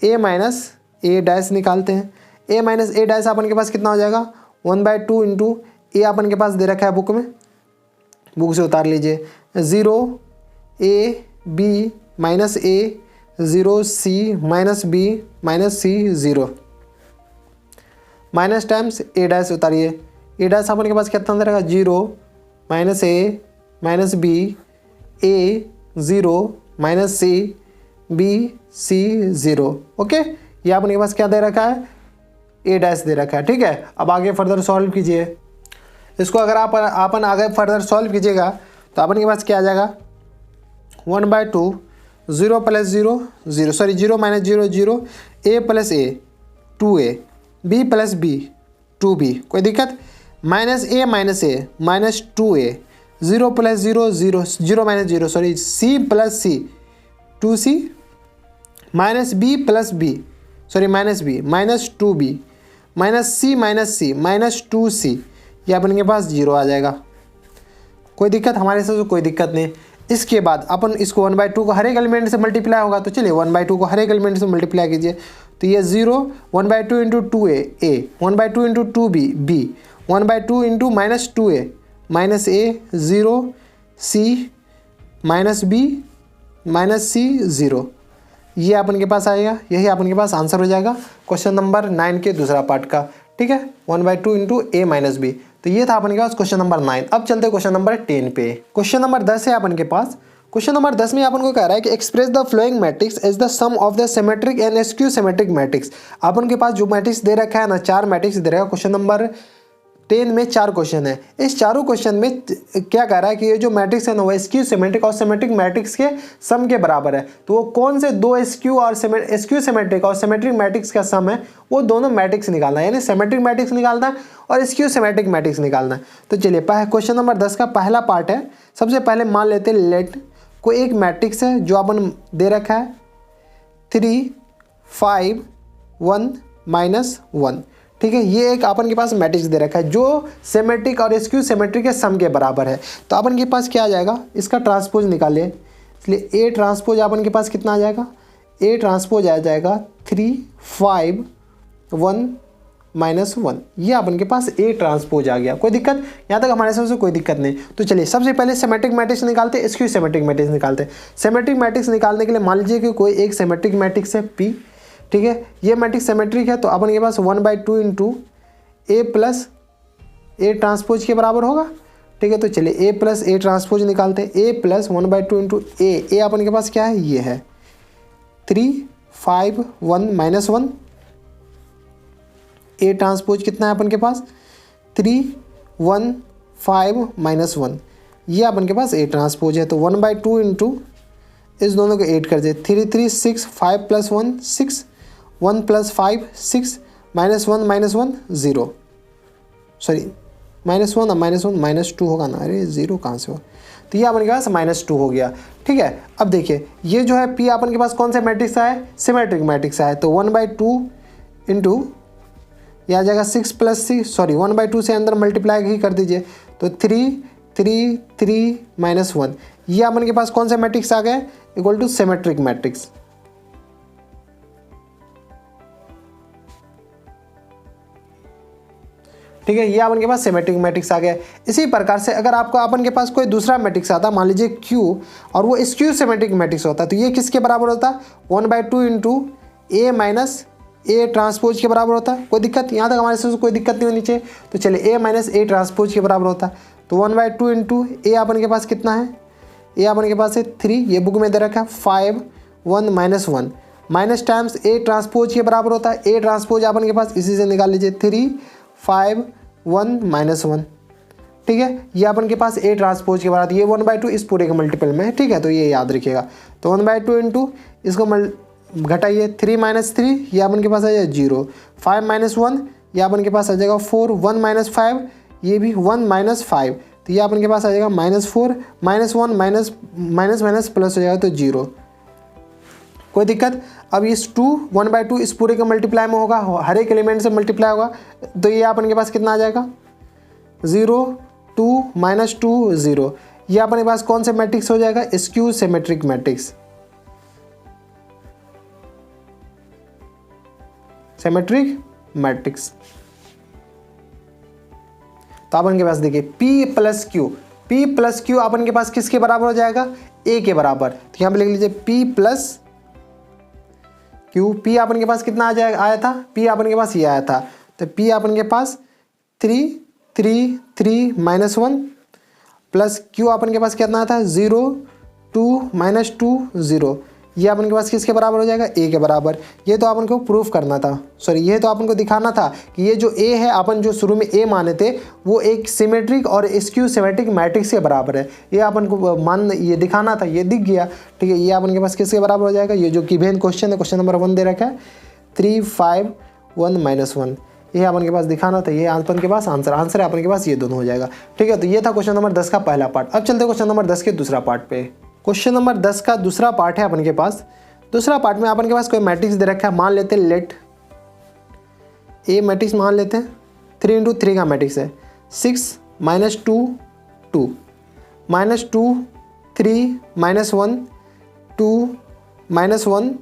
A minus A dash निकालते हैं। A माइनस A डैश अपन के पास कितना हो जाएगा, 1/2 इंटू A अपन के पास दे रखा है बुक में, बुक से उतार लीजिए, 0AB minus A 0C minus B minus C 0 minus times A dash उतारिए। A डैश अपन के पास कितना दे रखा, 0 minus A minus B A 0 minus C, B C 0। Okay, ये अपन के पास क्या दे रखा है, ए डैश दे रखा है, ठीक है। अब आगे फर्दर सॉल्व कीजिए इसको। अगर अपन आगे फर्दर सॉल्व कीजिएगा तो अपन के पास क्या आ जाएगा, 1/2 0 plus 0 0 sorry 0 minus 0 0 a plus a 2a b plus b 2b, कोई दिक्कत, minus a minus 2a 0 plus 0 0 0 minus 0 sorry c plus c 2c minus b plus b sorry minus b minus 2b minus c minus 2c, ये अपन के पास 0 आ जाएगा। कोई दिक्कत, हमारे से तो कोई दिक्कत नहीं। इसके बाद अपन इसको 1/2 को हर एक एलिमेंट से मल्टीप्लाई होगा, तो चलिए 1/2 को हर एक एलिमेंट से मल्टीप्लाई कीजिए। तो ये 0 1/2 into 2a a 1/2 into 2b b 1/2 into minus 2a minus a 0 c minus b minus c 0, ये अपन के पास आएगा। यही अपन के पास आंसर हो जाएगा क्वेश्चन नंबर 9 के दूसरा पार्ट का, ठीक है। 1/2 इंटू a माइनस b, तो ये था अपन के पास क्वेश्चन नंबर 9। अब चलते हैं क्वेश्चन नंबर 10 पे। क्वेश्चन नंबर 10 है अपन के पास। क्वेश्चन नंबर 10 में अपन को कह रहा है कि express the following matrix is the sum of the symmetric and skew symmetric matrix. अपन के पास जो मैट्रिक्स दे रखा है ना, 4 मैट्रिक्स दे रखा है। क्वेश्चन नंबर 10 में 4 क्वेश्चन है। इस चारों क्वेश्चन में क्या कह रहा है कि ये जो मैट्रिक्स है ना, वो स्क्यू सिमेट्रिक और सिमेट्रिक मैट्रिक्स के सम के बराबर है। तो वो कौन से दो स्क्यू और स्क्यू सिमेट्रिक और सिमेट्रिक मैट्रिक्स का सम है, वो दोनों मैट्रिक्स निकालना है, यानी सिमेट्रिक मैट्रिक्स निकालना है और स्क्यू सिमेट्रिक मैट्रिक्स निकालना है। तो चलिए क्वेश्चन नंबर 10 का पहला पार्ट है। सबसे पहले मान लेते हैं लेट कोई एक मैट्रिक्स है जो अपन दे रखा है 3 5 1 -1, ठीक है। ये एक अपन के पास मैट्रिक्स दे रखा है जो सिमेट्रिक और स्क्यू सिमेट्रिक के सम के बराबर है। तो अपन के पास क्या आ जाएगा, इसका ट्रांसपोज निकालिए। इसलिए ए ट्रांसपोज अपन के पास कितना आ जाएगा, ए ट्रांसपोज आ जाएगा 3 5 1 -1, ये अपन के पास ए ट्रांसपोज आ गया। कोई दिक्कत, यहाँ तक हमारे सबसे कोई दिक्कत नहीं। तो चलिए सबसे पहले सिमेट्रिक मैट्रिक्स निकालते हैं, स्क्यू सिमेट्रिक मैट्रिक्स निकालते हैं। सिमेट्रिक मैट्रिक्स निकालने के लिए मान लीजिए कि कोई एक सिमेट्रिक मैट्रिक्स है P, ठीक है। ये मैट्रिक्स सिमेट्रिक है, तो अपन के पास 1/2 into A plus A transpose के बराबर होगा, ठीक है। तो चलिए ए प्लस ए ट्रांसपोज निकालते हैं। ए प्लस 1/2 इंटू ए अपन के पास क्या है, ये है 3 5 1 -1। ए ट्रांसपोज कितना है अपन के पास 3 1 5 -1, ये अपन के पास ए ट्रांसपोज है। तो 1/2 इंटू इस दोनों को 8 कर दे, 3 3 6 5 + 1 6 1 + 5 6 -1 0 सॉरी -1 -2 होगा ना, अरे 0 कहाँ से हो, तो ये अपन के पास -2 हो गया, ठीक है। अब देखिए ये जो है P अपन के पास कौन सा मैट्रिक्स है, सिमेट्रिक मैट्रिक्स है। तो 1/2 इंटू ये आ जाएगा 6 + 6 सॉरी 1/2 से अंदर मल्टीप्लाई ही कर दीजिए। तो 3 3 3 -1, ये अपन के पास कौन सा मैट्रिक्स आ गया, इक्वल टू सिमेट्रिक मैट्रिक्स। ठीक है, ये अपन के पास सिमेट्रिक मैट्रिक्स आ गया। इसी प्रकार से अगर आपको अपन के पास कोई दूसरा मैट्रिक्स आता, मान लीजिए Q, और वो स्क्यू सिमेट्रिक मैट्रिक्स होता, तो ये किसके बराबर होता, 1/2 into A minus A transpose के बराबर होता है। कोई दिक्कत, यहाँ तक हमारे से कोई दिक्कत नहीं होनी चाहिए। तो चलिए ए माइनस ए ट्रांसपोज के बराबर होता है। तो 1/2 इंटू ए अपन के पास कितना है, ए अपन के पास है 3, ये बुक में दे रखा है 5 1 -1 माइनस टाइम्स ए ट्रांसपोज के बराबर होता है। ए ट्रांसपोज अपन के पास इसी से निकाल लीजिए 3 5 1 -1, ठीक है। ये अपन के पास ए ट्रांसपोज के बराबर, ये 1/2 इस पूरे के मल्टीपल में है, ठीक है। तो ये याद रखिएगा। तो 1/2 इंटू इसको घटाइए 3 - 3, ये अपन के पास आ जाएगा 0, 5 - 1, ये अपन के पास आ जाएगा 4, 1 - 5, ये भी 1 - 5, तो ये अपन के पास आ जाएगा -4 -1 माइनस प्लस हो जाएगा तो 0। कोई दिक्कत। अब इस 1/2 इस पूरे के मल्टीप्लाई में होगा, हर एक एलिमेंट से मल्टीप्लाई होगा, तो ये अपन के पास कितना आ जाएगा 0 2 -2 0, ये अपन के पास कौन से मैट्रिक्स हो जाएगा, skew symmetric matrix, symmetric matrix. तो अपन के पास देखिए P प्लस Q अपन के पास किसके बराबर हो जाएगा, A के बराबर। तो यहाँ पे लिख लीजिए P प्लस Q। P अपन के पास कितना आया था, P अपन के पास ये आया था। तो P अपन के पास 3 3 3 -1 प्लस Q अपन के पास कितना था 0 2 -2 0, ये अपन के पास किसके बराबर हो जाएगा, ए के बराबर। ये तो अपन को प्रूफ करना था, सॉरी ये तो अपन को दिखाना था कि ये जो ए है, अपन जो शुरू में ए माने थे, वो एक सिमेट्रिक और स्क्यू सिमेट्रिक मैट्रिक्स के बराबर है। ये अपन को ये दिखाना था, ये दिख गया, ठीक है। ये अपन के पास किसके बराबर हो जाएगा, ये जो गिवन क्वेश्चन है, क्वेश्चन नंबर 1 दे रखा है 3 5 1 -1, ये अपन के पास दिखाना था। ये अपन के पास आंसर है अपन के पास, ये दोनों हो जाएगा, ठीक है। तो ये था क्वेश्चन नंबर 10 का पहला पार्ट। अब चलते क्वेश्चन नंबर 10 के दूसरा पार्ट पे। क्वेश्चन नंबर 10 का दूसरा पार्ट है अपन के पास। दूसरा पार्ट में अपन के पास कोई मैट्रिक्स दे रखा है, मान लेते हैं लेट ए मैट्रिक्स मान लेते हैं, 3 × 3 का मैट्रिक्स है, 6 -2 2 -2 3 -1 2 -1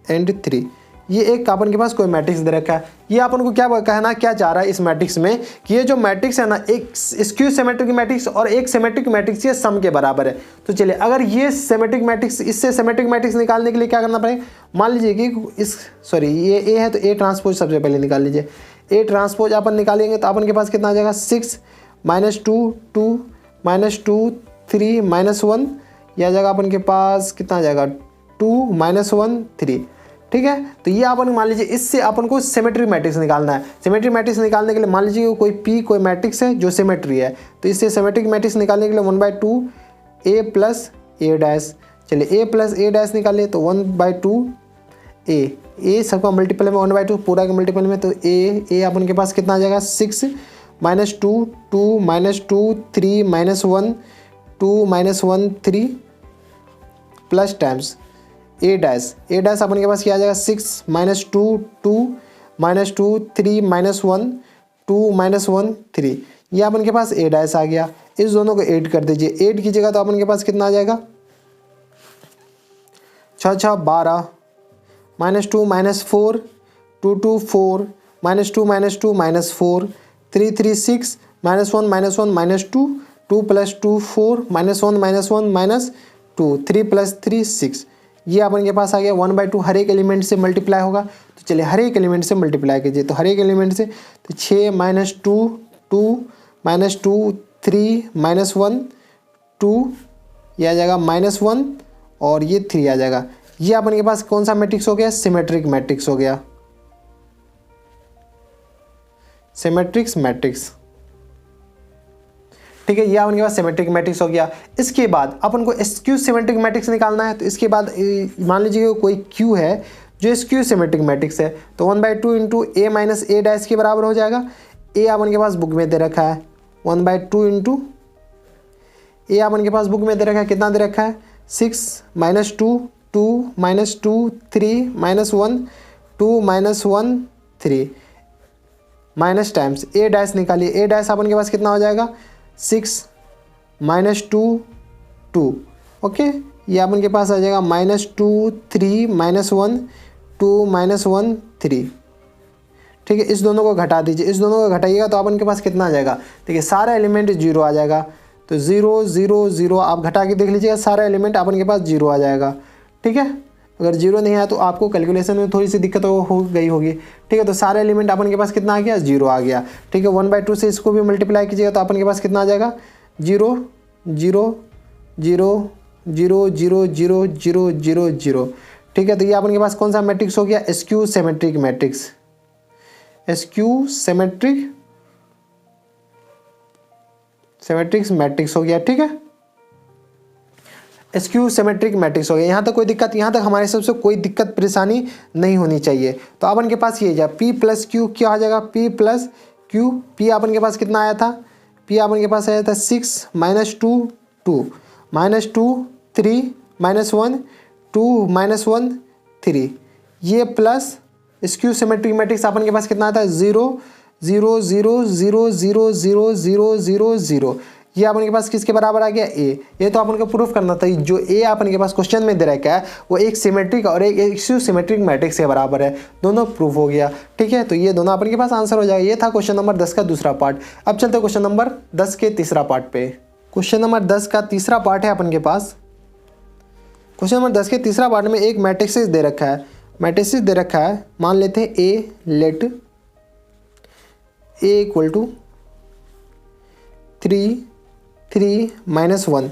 एंड 3। ये एक अपन के पास कोई मैट्रिक्स दे रखा है। ये अपन को क्या कहना क्या चाह रहा है इस मैट्रिक्स में कि ये जो मैट्रिक्स है ना, एक स्क्यू सिमेट्रिक मैट्रिक्स और एक सिमेट्रिक मैट्रिक्स ये सम के बराबर है। तो चलिए, अगर ये सिमेट्रिक मैट्रिक्स, इससे सिमेट्रिक मैट्रिक्स निकालने के लिए क्या करना पड़ेगा, मान लीजिए कि ये ए है तो ए ट्रांसपोज सबसे पहले निकाल लीजिए। ए ट्रांसपोज अपन निकालेंगे तो अपन के पास कितना आ जाएगा, 6 -2 2 -2 3 -1, यह आ जाएगा अपन के पास कितना आ जाएगा 2 -1 3, ठीक है। तो ये अपन मान लीजिए, इससे अपन को सिमेट्रिक मैट्रिक्स निकालना है। सिमेट्रिक मैट्रिक्स निकालने के लिए मान लीजिए कोई पी कोई मैट्रिक्स है जो सिमेट्री है, तो इससे सिमेट्रिक मैट्रिक्स निकालने के लिए 1/2 ए प्लस ए डैश। चलिए ए प्लस ए डैश निकालिए तो 1/2 ए सबका मल्टीपल में 1/2 पूरा के मल्टीपल में, तो ए अपन के पास कितना आ जाएगा 6 -2 2 -2 3 -1 2 -1 3 प्लस टाइम्स ए डैश अपन के पास क्या आ जाएगा 6 -2 2 -2 3 -1 2 -1 3, ये अपन के पास ए डैश आ गया। इस दोनों को ऐड कर दीजिए, ऐड कीजिएगा तो अपन के पास कितना आ जाएगा 6 6 12 -2 -4 2 2 4 -2 -2 -4 3 3 6 -1 -1 -2 2 + 2 4 -1 -1 -2 3 + 3 6, ये अपन के पास आ गया 1/2। हर एक एलिमेंट से मल्टीप्लाई होगा, तो चलिए हर एक एलिमेंट से मल्टीप्लाई कीजिए। तो हर एक एलिमेंट से तो 6 -2 2 -2 3 -1 2, ये आ जाएगा -1 और ये 3 आ जाएगा। ये अपन के पास कौन सा मैट्रिक्स हो गया, सिमेट्रिक मैट्रिक्स हो गया, सिमेट्रिक्स मैट्रिक्स, ठीक है। ये अपन के पास सिमेट्रिक मैट्रिक्स हो गया। इसके बाद अपन को स्क्यू सिमेट्रिक मैट्रिक्स निकालना है। तो इसके बाद मान लीजिए कोई क्यू है जो स्क्यू सिमेट्रिक मैट्रिक्स है, तो 1/2 × a - a डैश के बराबर हो जाएगा। ए अपन के पास बुक में दे रखा है 1/2 ए अपन के पास बुक में दे रखा है, कितना दे रखा है 6 -2 2 -2 3 -1 2 -1 3 माइनस टाइम्स ए डैश निकालिए। ए डैश अपन के पास कितना हो जाएगा 6 -2 2, ओके। ये अपन के पास आ जाएगा -2 3 -1 2 -1 3, ठीक है। इस दोनों को घटा दीजिए, इस दोनों को घटाइएगा तो अपन के पास कितना आ जाएगा, देखिए सारा एलिमेंट 0 आ जाएगा। तो 0 0 0 आप घटा के देख लीजिएगा, सारा एलिमेंट अपन के पास 0 आ जाएगा, ठीक है। अगर 0 नहीं आया तो आपको कैलकुलेशन में थोड़ी सी दिक्कत हो गई होगी, ठीक है। तो सारे एलिमेंट अपन के पास कितना आ गया 0 आ गया, ठीक है। 1/2 से इसको भी मल्टीप्लाई कीजिएगा तो अपन के पास कितना आ जाएगा 0 0 0 0 0 0 0 0 0, ठीक है। तो ये अपन के पास कौन सा मैट्रिक्स हो गया, skew symmetric matrix, skew symmetrics matrix हो गया, ठीक है। स्क्यू सिमेट्रिक मैट्रिक्स हो गया। यहाँ तक कोई दिक्कत, यहाँ तक हमारे हिसाब से कोई दिक्कत परेशानी नहीं होनी चाहिए। तो अपन के पास ये जाए P + Q क्या आ जाएगा, P + Q। P अपन के पास कितना आया था, P अपन के पास आया था 6 -2 2 -2 3 -1 2 -1 3, ये प्लस स्क्यू सिमेट्रिक मैट्रिक्स अपन के पास कितना आता है 0 0 0 0 0 0 0 0 0, ये अपन के पास किसके बराबर आ गया ए। ये तो अपन को प्रूफ करना था, जो ए अपन के पास क्वेश्चन में दे रखा है वो एक सिमेट्रिक और एक स्क्यू सिमेट्रिक मैट्रिक्स के बराबर है, दोनों प्रूफ हो गया, ठीक है। तो ये दोनों अपन के पास आंसर हो जाएगा। ये था क्वेश्चन नंबर 10 का दूसरा पार्ट। अब चलते हैं क्वेश्चन नंबर 10 के तीसरा पार्ट पे। क्वेश्चन नंबर 10 का तीसरा पार्ट है अपन के पास। क्वेश्चन नंबर 10 के तीसरा पार्ट में एक मैट्रिक्स दे रखा है, मैट्रिक्स दे रखा है, मान लेते हैं ए लेट ए = 3 3 -1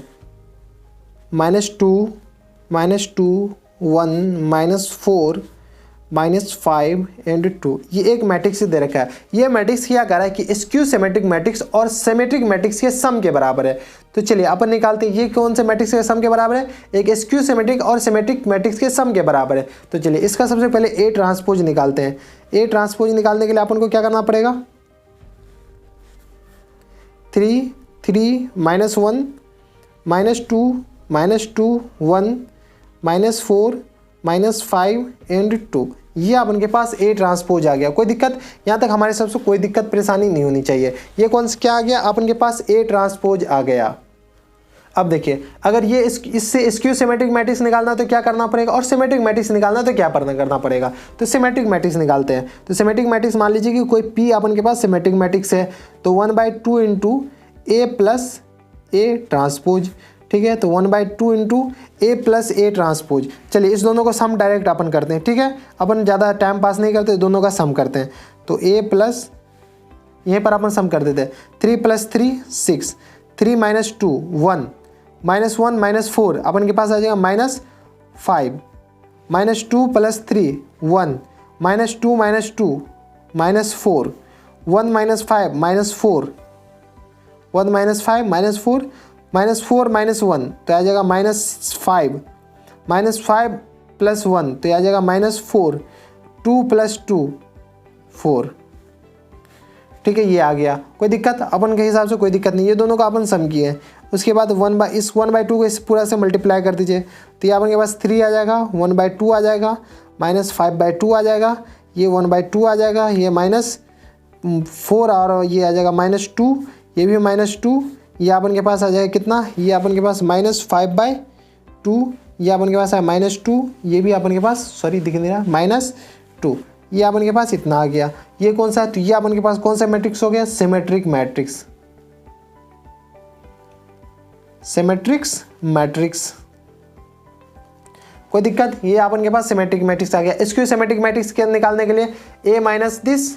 -2 -2 1 -4 -5 एंड 2, ये एक मैट्रिक्स दे रखा है। ये मैट्रिक्स क्या कर रहा है कि स्क्यू सिमेट्रिक मैट्रिक्स और सिमेट्रिक मैट्रिक्स के सम के बराबर है। तो चलिए अपन निकालते हैं ये कौन से मैट्रिक्स के सम के बराबर है, एक स्क्यू सिमेट्रिक और सिमेट्रिक मैट्रिक्स के सम के बराबर है। तो चलिए इसका सबसे पहले ए ट्रांसपोज निकालते हैं। ए ट्रांसपोज निकालने के लिए अपन को क्या करना पड़ेगा, 3 -1 -2 -2 1 -4 -5 एंड 2, ये अपन के पास ए ट्रांसपोज आ गया। कोई दिक्कत, यहाँ तक हमारे सबसे कोई दिक्कत परेशानी नहीं होनी चाहिए। ये कौन सा क्या आ गया, अपन के पास ए ट्रांसपोज आ गया। अब देखिए अगर ये इससे स्क्यू सिमेट्रिक मैट्रिक्स निकालना तो क्या करना पड़ेगा, और सिमेट्रिक मैट्रिक्स निकालना तो क्या करना पड़ेगा, तो सिमेट्रिक मैट्रिक्स निकालते हैं। तो सिमेट्रिक मैट्रिक्स मान लीजिए कि कोई पी अपन के पास सिमेट्रिक मैट्रिक्स है, तो 1/2 into A plus A transpose, ठीक है। तो 1/2 into A plus A transpose. चलिए इस दोनों को सम डायरेक्ट अपन करते हैं, ठीक है। अपन ज़्यादा टाइम पास नहीं करते, दोनों का सम करते हैं। तो ए प्लस, यहीं पर अपन सम कर देते हैं, 3 + 3 6, 3 - 2 1 -1 -4 अपन के पास आ जाएगा -5, -2 + 3 1 -2 -2 -4 1 -5 -4 1 -5 -4 -4 -1 तो आ जाएगा -5 -5 + 1 तो आ जाएगा -4 2 + 2 4, ठीक है। ये आ गया, कोई दिक्कत अपन के हिसाब से कोई दिक्कत नहीं, ये दोनों का अपन सम किए हैं। उसके बाद 1/2 को इस पूरा से मल्टीप्लाई कर दीजिए, तो ये अपन के पास 3 आ जाएगा, 1/2 आ जाएगा, -5/2 आ जाएगा, ये 1/2 आ जाएगा, ये -4 और ये आ जाएगा -2, ये भी -2, ये अपन के पास आ जाएगा कितना, ये अपन के पास -5/2, ये अपन के पास है -2, ये भी अपन के पास सॉरी दिख नहीं रहा -2, ये अपन के पास इतना आ गया। ये कौन सा है, तो ये अपन के पास कौन सा मैट्रिक्स हो गया, सिमेट्रिक मैट्रिक्स, सिमेट्रिक्स मैट्रिक्स। कोई दिक्कत, ये अपन के पास सिमेट्रिक मैट्रिक्स आ गया। स्क्यू सिमेट्रिक मैट्रिक्स के निकालने के लिए ए माइनस दिस,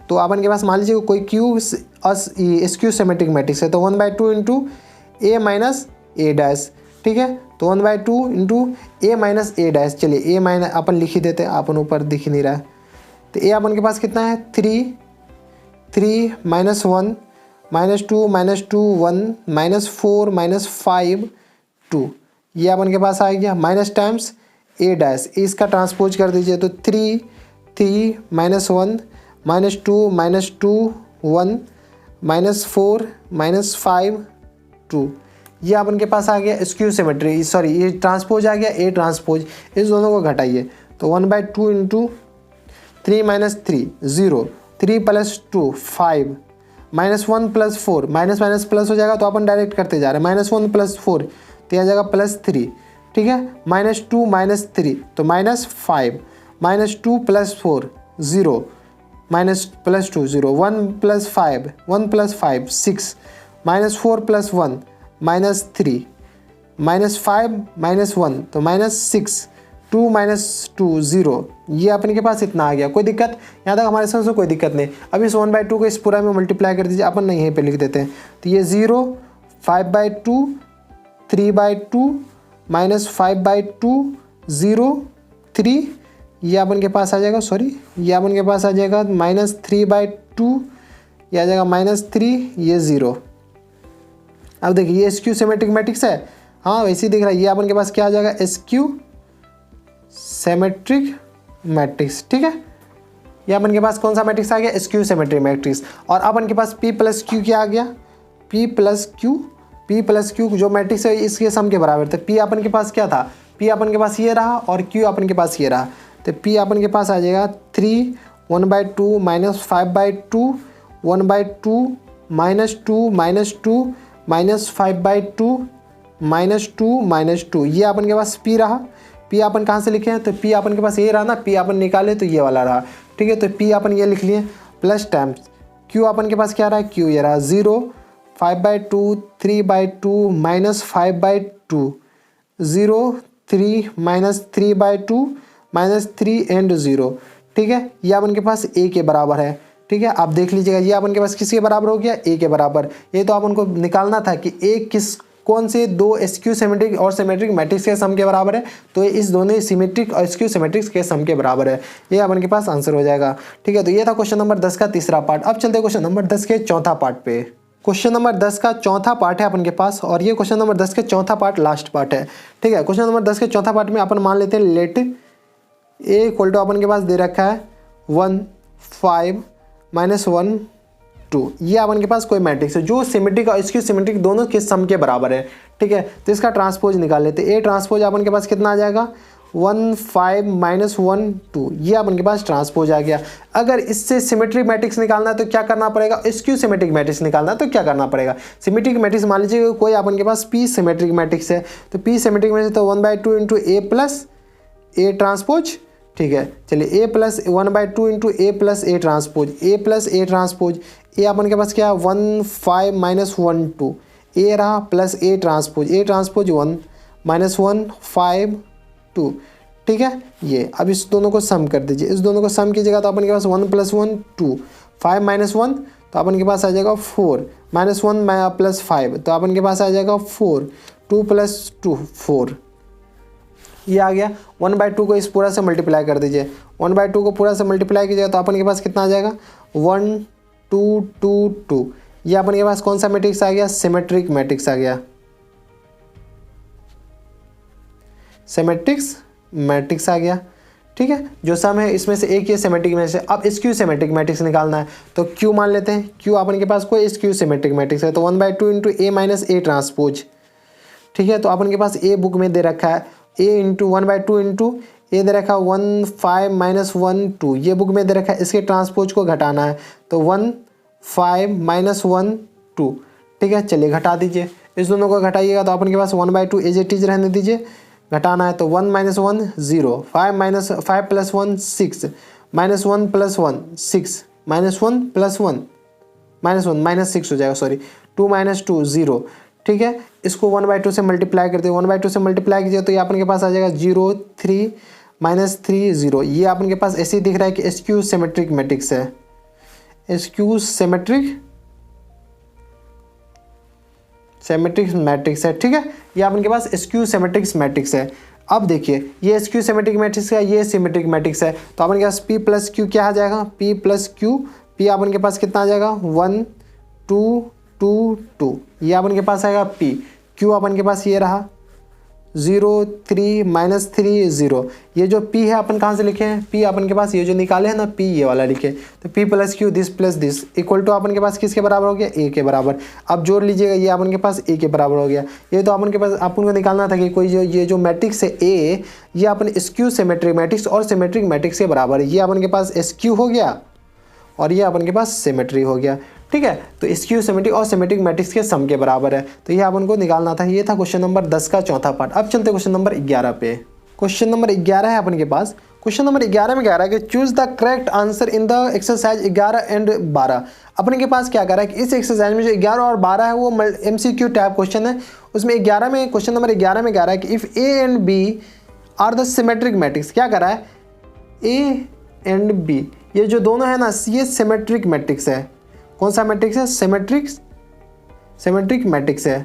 तो अपन के पास मान लीजिए कोई क्यू स्क्यू सिमेट्रिक मैट्रिक्स है, तो 1/2 into A minus A dash, ठीक है। तो 1/2 into A minus A dash, चलिए ए माइनस अपन लिख ही देते हैं, अपन ऊपर दिख नहीं रहा है। तो ए अपन के पास कितना है 3 -1 -2 -2 1 -4 -5 2, ये अपन के पास आ गया। माइनस टाइम्स ए डैश, इसका ट्रांसपोज कर दीजिए, तो 3 -1 -2 -2 1 -4 -5 2, ये अपन के पास आ गया स्क्यू सिमेट्री, सॉरी ये ट्रांसपोज आ गया ए ट्रांसपोज। इस दोनों को घटाइए, तो 1/2 इंटू 3 - 3 0, 3 + 2 5 -1 + 4, माइनस माइनस प्लस हो जाएगा तो अपन डायरेक्ट करते जा रहे हैं, -1 + 4 तो आ जाएगा +3, ठीक है। -2 -3 तो -5, -2 + 4 0, +2 0, 1 + 5 1 + 5 6, -4 + 1 -3, -5 -1 तो -6, 2 - 2 0, ये अपने के पास इतना आ गया। कोई दिक्कत, यहाँ तक हमारे समझ में कोई दिक्कत नहीं। अब इस 1/2 को इस पूरा में मल्टीप्लाई कर दीजिए, अपन नहीं यहीं पे लिख देते हैं, तो ये 0 5/2 3/2 -5/2 0 3, ये अपन के पास आ जाएगा, सॉरी ये अपन के पास आ जाएगा -3/2, ये आ जाएगा -3, ये 0। अब देखिए ये स्क्यू सिमेट्रिक मैट्रिक्स है, हाँ वैसे ही दिख रहा है। ये अपन के पास क्या आ जाएगा स्क्यू सिमेट्रिक मैट्रिक्स, ठीक है। ये अपन के पास कौन सा मैट्रिक्स आ गया, स्क्यू सिमेट्रिक मैट्रिक्स। और अपन के पास P + Q क्या आ गया, P + Q जो मैट्रिक्स है इसके सम के बराबर था। P अपन के पास क्या था, P अपन के पास ये रहा और Q अपन के पास ये रहा, तो P अपन के पास आ जाएगा 3 1/2 -5/2 1/2 -2 -2 -5/2 -2 ये अपन के पास P रहा। P अपन कहाँ से लिखे हैं, तो P अपन के पास ये रहा ना, P अपन निकाले तो ये वाला रहा, ठीक है। तो P अपन ये लिख लिए प्लस टाइम्स Q अपन के पास क्या रहा, Q ये रहा 0 5/2 3/2 -5/2 0 3 -3/2 -3 एंड 0, ठीक है। ये अपन के पास A के बराबर है, ठीक है। आप देख लीजिएगा ये अपन के पास किसके बराबर हो गया, A के बराबर। ये तो अपन को निकालना था कि A कौन से दो स्क्यू सिमेट्रिक और सिमेट्रिक मैट्रिक्स के सम के बराबर है, तो ये इस दोनों सिमेट्रिक और स्क्यू सिमेट्रिक्स के सम के बराबर है। ये अपन के पास आंसर हो जाएगा। ठीक है, तो ये था क्वेश्चन नंबर 10 का तीसरा पार्ट। अब चलते क्वेश्चन नंबर 10 के चौथा पार्ट पे। क्वेश्चन नंबर 10 का चौथा पार्ट है अपन के पास, और ये क्वेश्चन नंबर 10 के चौथा पार्ट लास्ट पार्ट है। ठीक है, क्वेश्चन नंबर 10 के चौथा पार्ट में अपन मान लेते हैं लेट ए इक्वल टू अपन के पास दे रखा है 1 5 -1 2। ये अपन के पास कोई मैट्रिक्स है जो सिमेट्रिक और स्क्यू सिमेट्रिक दोनों के सम के बराबर है। ठीक है, तो इसका ट्रांसपोज निकाल लेते हैं। ए ट्रांसपोज अपन के पास कितना आ जाएगा 1 5 -1 2। ये अपन के पास ट्रांसपोज आ गया। अगर इससे सिमेट्रिक मैट्रिक्स निकालना है तो क्या करना पड़ेगा, स्क्यू सिमेट्रिक मैट्रिक्स निकालना है तो क्या करना पड़ेगा। सिमेट्रिक मैट्रिक्स मान लीजिए कोई अपन के पास पी सिमेट्रिक मैट्रिक्स है, तो पी सिमेट्रिक मैट्रिक्स तो 1/2 into A plus A transpose. ठीक है, चलिए A plus 1/2 into A plus A transpose, A plus A transpose. A अपन के पास क्या है 1 5 -1 2, ए रहा प्लस ए ट्रांसपोज 1 -1 5 2। ठीक है, ये अब इस दोनों को सम कर दीजिए। इस दोनों को सम कीजिएगा तो अपन के पास 1 + 1 2, 5 - 1 तो अपन के पास आ जाएगा 4, -1 + 5 तो अपन के पास आ जाएगा 4, 2 + 2 4। ये आ गया। 1/2 को इस पूरा से मल्टीप्लाई कर दीजिए। 1/2 को पूरा से मल्टीप्लाई कीजिएगा तो अपन के पास कितना आ जाएगा 1 2 2 2। ये अपन के पास कौन सा मैट्रिक्स आ गया, सिमेट्रिक मैट्रिक्स आ गया, सिमेट्रिक्स मैट्रिक्स आ गया। ठीक है, जो सम है इसमें से एक ये सिमेट्रिक में से। अब स्क्यू सिमेट्रिक मैट्रिक्स निकालना है तो क्यू मान लेते हैं। क्यू अपन के पास कोई स्क्यू सिमेट्रिक मैट्रिक्स है तो 1/2 इंटू ए माइनस ए ट्रांसपोज। ठीक है, तो अपन के पास ए बुक में दे रखा है ए इंटू 1/2 इंटू ए दे रखा 1 5 -1 2। ये बुक में दे रखा है, इसके ट्रांसपोज को घटाना है तो 1 5 -1 2। ठीक है, चलिए घटा दीजिए। इस दोनों को घटाइएगा तो अपन के पास 1/2 एज इट इज रहने दीजिए। घटाना है तो 1 - 1 0, 5 + 1 6, -1 + 1 6, -1 + 1 -6 हो जाएगा, सॉरी 2 - 2 0। ठीक है, इसको 1/2 से मल्टीप्लाई करते हैं। 1/2 से मल्टीप्लाई कीजिए तो ये अपन के पास आ जाएगा 0 3 -3 0। ये अपन के पास ऐसे ही दिख रहा है कि स्क्यू सिमेट्रिक मैट्रिक्स है, स्क्यू सिमेट्रिक मैट्रिक्स है। ठीक है, ये अपन के पास स्क्यू सिमेट्रिक्स मैट्रिक्स है। अब देखिए ये स्क्यू सिमेट्रिक मैट्रिक्स है, ये सिमेट्रिक मैट्रिक्स है, तो अपन के पास p + q क्या आ जाएगा, p + q। p अपन के पास कितना आ जाएगा 1 2 2 2। ये अपन के पास आएगा p। q अपन के पास ये रहा 0 3 -3 0। ये जो p है अपन कहाँ से लिखे हैं, p अपन के पास ये जो निकाले हैं ना p, ये वाला लिखे तो p + q this plus this equal to अपन के पास किसके बराबर हो गया, a के बराबर। अब जोड़ लीजिएगा, ये अपन के पास a के बराबर हो गया। ये तो अपन के पास अपन को निकालना था कि कोई जो ये जो मैट्रिक्स है a, ये अपन स्क्यू सिमेट्रिक मैट्रिक्स और सिमेट्रिक मैट्रिक्स के बराबर है। ये अपन के पास स्क्यू हो गया और ये अपन के पास सिमेट्री हो गया। ठीक है, तो स्क्यू सिमेट्रिक और सिमेट्रिक मैट्रिक्स के सम के बराबर है, तो ये अपन को निकालना था। ये था क्वेश्चन नंबर 10 का चौथा पार्ट। अब चलते क्वेश्चन नंबर 11 पे। क्वेश्चन नंबर 11 है अपन के पास। क्वेश्चन नंबर 11 में कह रहा है कि choose the correct answer in the exercise 11 and 12। अपन के पास क्या कर रहा है कि इस एक्सरसाइज में जो 11 और 12 है वो MCQ टाइप क्वेश्चन है। उसमें 11 में क्वेश्चन नंबर 11 में कह रहा है कि if A and B are the symmetric matrix. क्या कर रहा है, A एंड B ये जो दोनों है ना, ये सिमेट्रिक मैट्रिक्स है। कौन सा मैट्रिक्स है, सिमेट्रिक मैट्रिक्स है।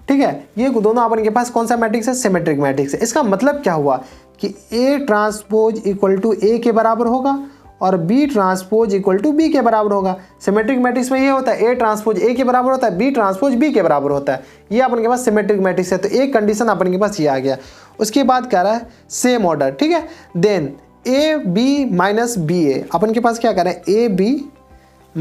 ठीक है, ये दोनों अपन के पास कौन सा मैट्रिक्स है, सिमेट्रिक मैट्रिक्स है। इसका मतलब क्या हुआ कि A transpose equal to A के बराबर होगा और B transpose equal to B के बराबर होगा। सिमेट्रिक मैट्रिक्स में ये होता है A ट्रांसपोज A के बराबर होता है, B ट्रांसपोज B के बराबर होता है। ये अपन के पास सिमेट्रिक मैट्रिक्स है, तो एक कंडीशन अपन के पास ये आ गया। उसके बाद कह रहा है सेम ऑर्डर। ठीक है, देन AB - BA अपन के पास क्या कर रहा है, AB -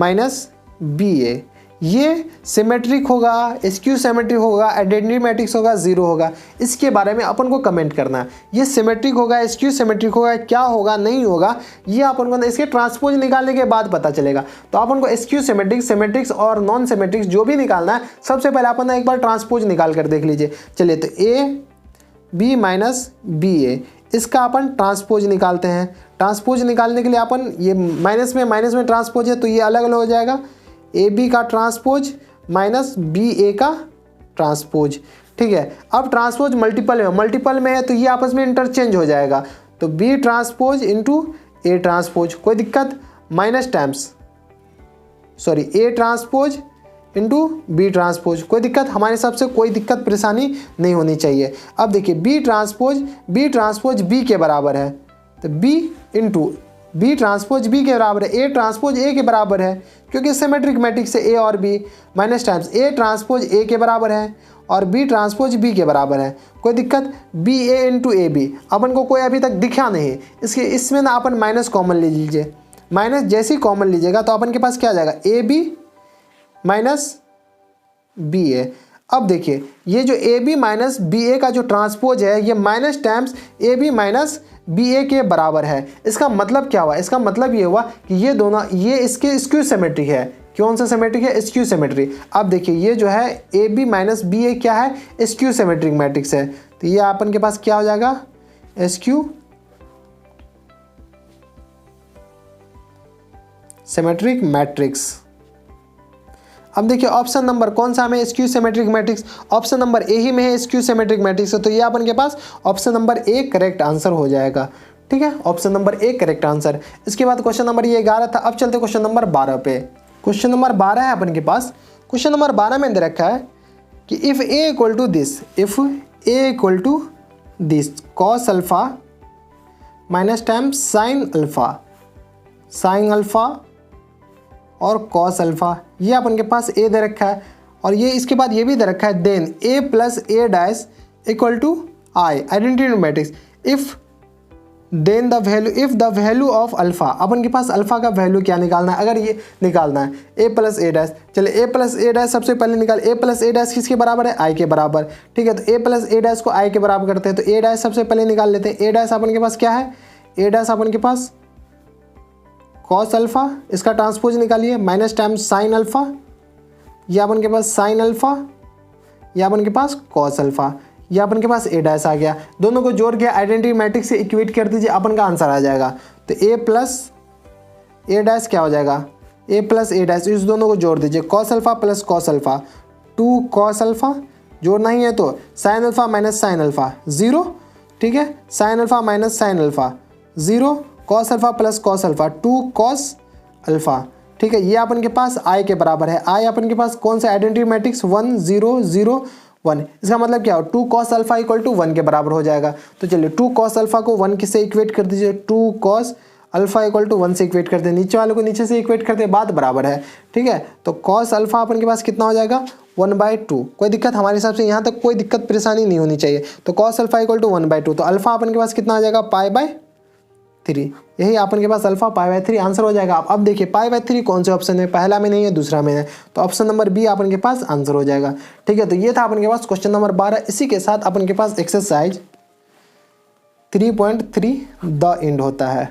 BA ये सिमेट्रिक होगा, स्क्यू सिमेट्रिक होगा, आइडेंटिटी मैट्रिक्स होगा, 0 होगा। इसके बारे में अपन को कमेंट करना है। ये सिमेट्रिक होगा, स्क्यू सिमेट्रिक होगा, क्या होगा नहीं होगा, ये अपन को इसके ट्रांसपोज निकालने के बाद पता चलेगा। तो अपन को स्क्यू सिमेट्रिक, सिमेट्रिक्स और नॉन सिमेट्रिक्स जो भी निकालना है, सबसे पहले अपन एक बार ट्रांसपोज निकाल कर देख लीजिए। चलिए, तो AB - BA इसका अपन ट्रांसपोज निकालते हैं। ट्रांसपोज निकालने के लिए अपन ये माइनस में ट्रांसपोज है तो ये अलग अलग हो जाएगा, AB का ट्रांसपोज माइनस BA का ट्रांसपोज। ठीक है, अब ट्रांसपोज मल्टीपल में है तो ये आपस में इंटरचेंज हो जाएगा, तो B transpose into A transpose, कोई दिक्कत, minus times sorry A transpose into B transpose. कोई दिक्कत, हमारे हिसाब से कोई दिक्कत परेशानी नहीं होनी चाहिए। अब देखिए बी ट्रांसपोज बी के बराबर है, तो B into B transpose B के बराबर है, ए ट्रांसपोज ए के बराबर है, क्योंकि सिमेट्रिक मैट्रिक्स से ए और B, minus times A transpose A के बराबर है और बी ट्रांसपोज बी के बराबर है। कोई दिक्कत, B A into A B, अपन को कोई अभी तक दिखा नहीं, इसमें ना अपन माइनस कॉमन ले लीजिए। माइनस जैसे ही कॉमन लीजिएगा तो अपन के पास क्या आ जाएगा, A B minus B A. अब देखिए ये जो A B minus B A का जो ट्रांसपोज है ये minus times A B minus B A के बराबर है। इसका मतलब क्या हुआ, इसका मतलब ये हुआ कि ये दोनों ये इसके स्क्यू सिमेट्रिक है। कौन सा सिमेट्रिक है, स्क्यू सिमेट्रिक। अब देखिए ये जो है ए बी माइनस बी ए क्या है, स्क्यू सिमेट्रिक मैट्रिक्स है। तो ये अपन के पास क्या हो जाएगा, स्क्यू सिमेट्रिक मैट्रिक्स। अब देखिए ऑप्शन नंबर कौन सा हमें, skew symmetric matrix, option number A ही में है स्क्यू सिमेट्रिक मैट्रिक्स। तो ये अपन के पास option number A correct answer हो जाएगा। ठीक है, option number A correct answer. इसके बाद क्वेश्चन नंबर ये 11 था। अब चलते क्वेश्चन नंबर 12 पे। क्वेश्चन नंबर 12 है अपन के पास। क्वेश्चन नंबर 12 में दे रखा है कि if A equal to this, if A equal to this cos alpha minus time sine alpha और कॉस अल्फा, ये अपन के पास ए दे रखा है। और ये इसके बाद ये भी दे रखा है then A plus A dash equal to I, identity matrix. If then the value, if the value of alpha, अपन के पास अल्फा का वैल्यू क्या निकालना है, अगर ये निकालना है ए प्लस ए डैश। चलिए ए प्लस ए डैश सबसे पहले निकाल, ए प्लस ए डैश किसके बराबर है, आई के बराबर। ठीक है, तो ए प्लस ए डैश को आई के बराबर करते हैं, तो ए डैश सबसे पहले निकाल लेते हैं। ए डैश अपन के पास क्या है, ए डैश अपन के पास कॉस अल्फा, इसका ट्रांसपोज निकालिए, माइनस टाइम साइन अल्फा, यह अपन के पास साइन अल्फा, यह अपन के पास कॉस अल्फा, यह अपन के पास ए डैश आ गया। दोनों को जोड़ के आइडेंटिटी मैट्रिक्स से इक्वेट कर दीजिए, अपन का आंसर आ जाएगा। तो ए प्लस ए डैश क्या हो जाएगा, ए प्लस ए डैश, इस दोनों को जोड़ दीजिए, cos alpha plus cos alpha, 2 cos alpha, जोड़ना ही है तो sine alpha minus sine alpha 0। ठीक है, sine alpha minus sine alpha 0, cos alpha plus cos alpha 2 cos alpha. ठीक है, ये अपन के पास आई के बराबर है। आई अपन के पास कौन सा आइडेंटिटी मैट्रिक्स 1 0 0 1, इसका मतलब क्या हो, 2 कॉस अल्फा इक्वल टू 1 के बराबर हो जाएगा। तो चलिए 2 कॉस अल्फा को 1 से इक्वेट कर दीजिए, 2 कॉस अल्फा इक्वल टू 1 से इक्वेट करते हैं, नीचे वाले को नीचे से इक्वेट करते हैं, बात बराबर है। ठीक है, तो कॉस अल्फा अपन के पास कितना हो जाएगा 1/2। कोई दिक्कत, हमारे हिसाब से यहाँ तक कोई दिक्कत परेशानी नहीं होनी चाहिए। तो कॉस अल्फा इक्वल टू 1/2, तो अल्फा अपन के पास कितना आ जाएगा π/3। यही अपन के पास अल्फा π/3 आंसर हो जाएगा। अब देखिए π/3 कौन से ऑप्शन में, पहला में नहीं है दूसरा में है, तो ऑप्शन नंबर बी अपन के पास आंसर हो जाएगा। ठीक है, तो ये था अपन के पास क्वेश्चन नंबर 12। इसी के साथ अपन के पास एक्सरसाइज 3.3 द एंड होता है।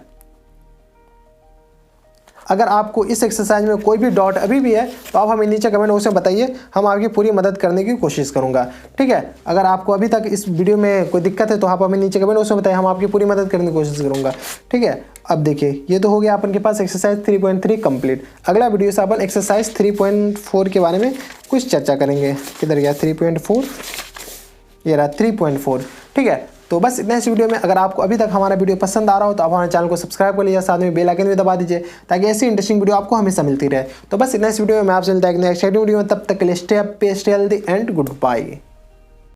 अगर आपको इस एक्सरसाइज में कोई भी डाउट अभी भी है तो आप हमें नीचे कमेंट बॉक्स में बताइए, हम आपकी पूरी मदद करने की कोशिश करूंगा। ठीक है, अगर आपको अभी तक इस वीडियो में कोई दिक्कत है तो आप हमें नीचे कमेंट बॉक्स में बताइए, हम आपकी पूरी मदद करने की कोशिश करूंगा। ठीक है, अब देखिए ये तो हो गया अपन के पास एक्सरसाइज 3.3 कंप्लीट। अगला वीडियो से अपन एक्सरसाइज 3.4 के बारे में कुछ चर्चा करेंगे। किधर गया 3.4, ये रहा 3.4। ठीक है, तो बस इतना इस वीडियो में। अगर आपको अभी तक हमारा वीडियो पसंद आ रहा हो तो आप हमारे चैनल को सब्सक्राइब कर लीजिए, साथ में बेल आइकन भी दबा दीजिए ताकि ऐसी इंटरेस्टिंग वीडियो आपको हमेशा मिलती रहे। तो बस इतना इस वीडियो में मैं आपसे मिलता है नेक्स्ट वीडियो में, तब तक के लिए stay healthy and good bye.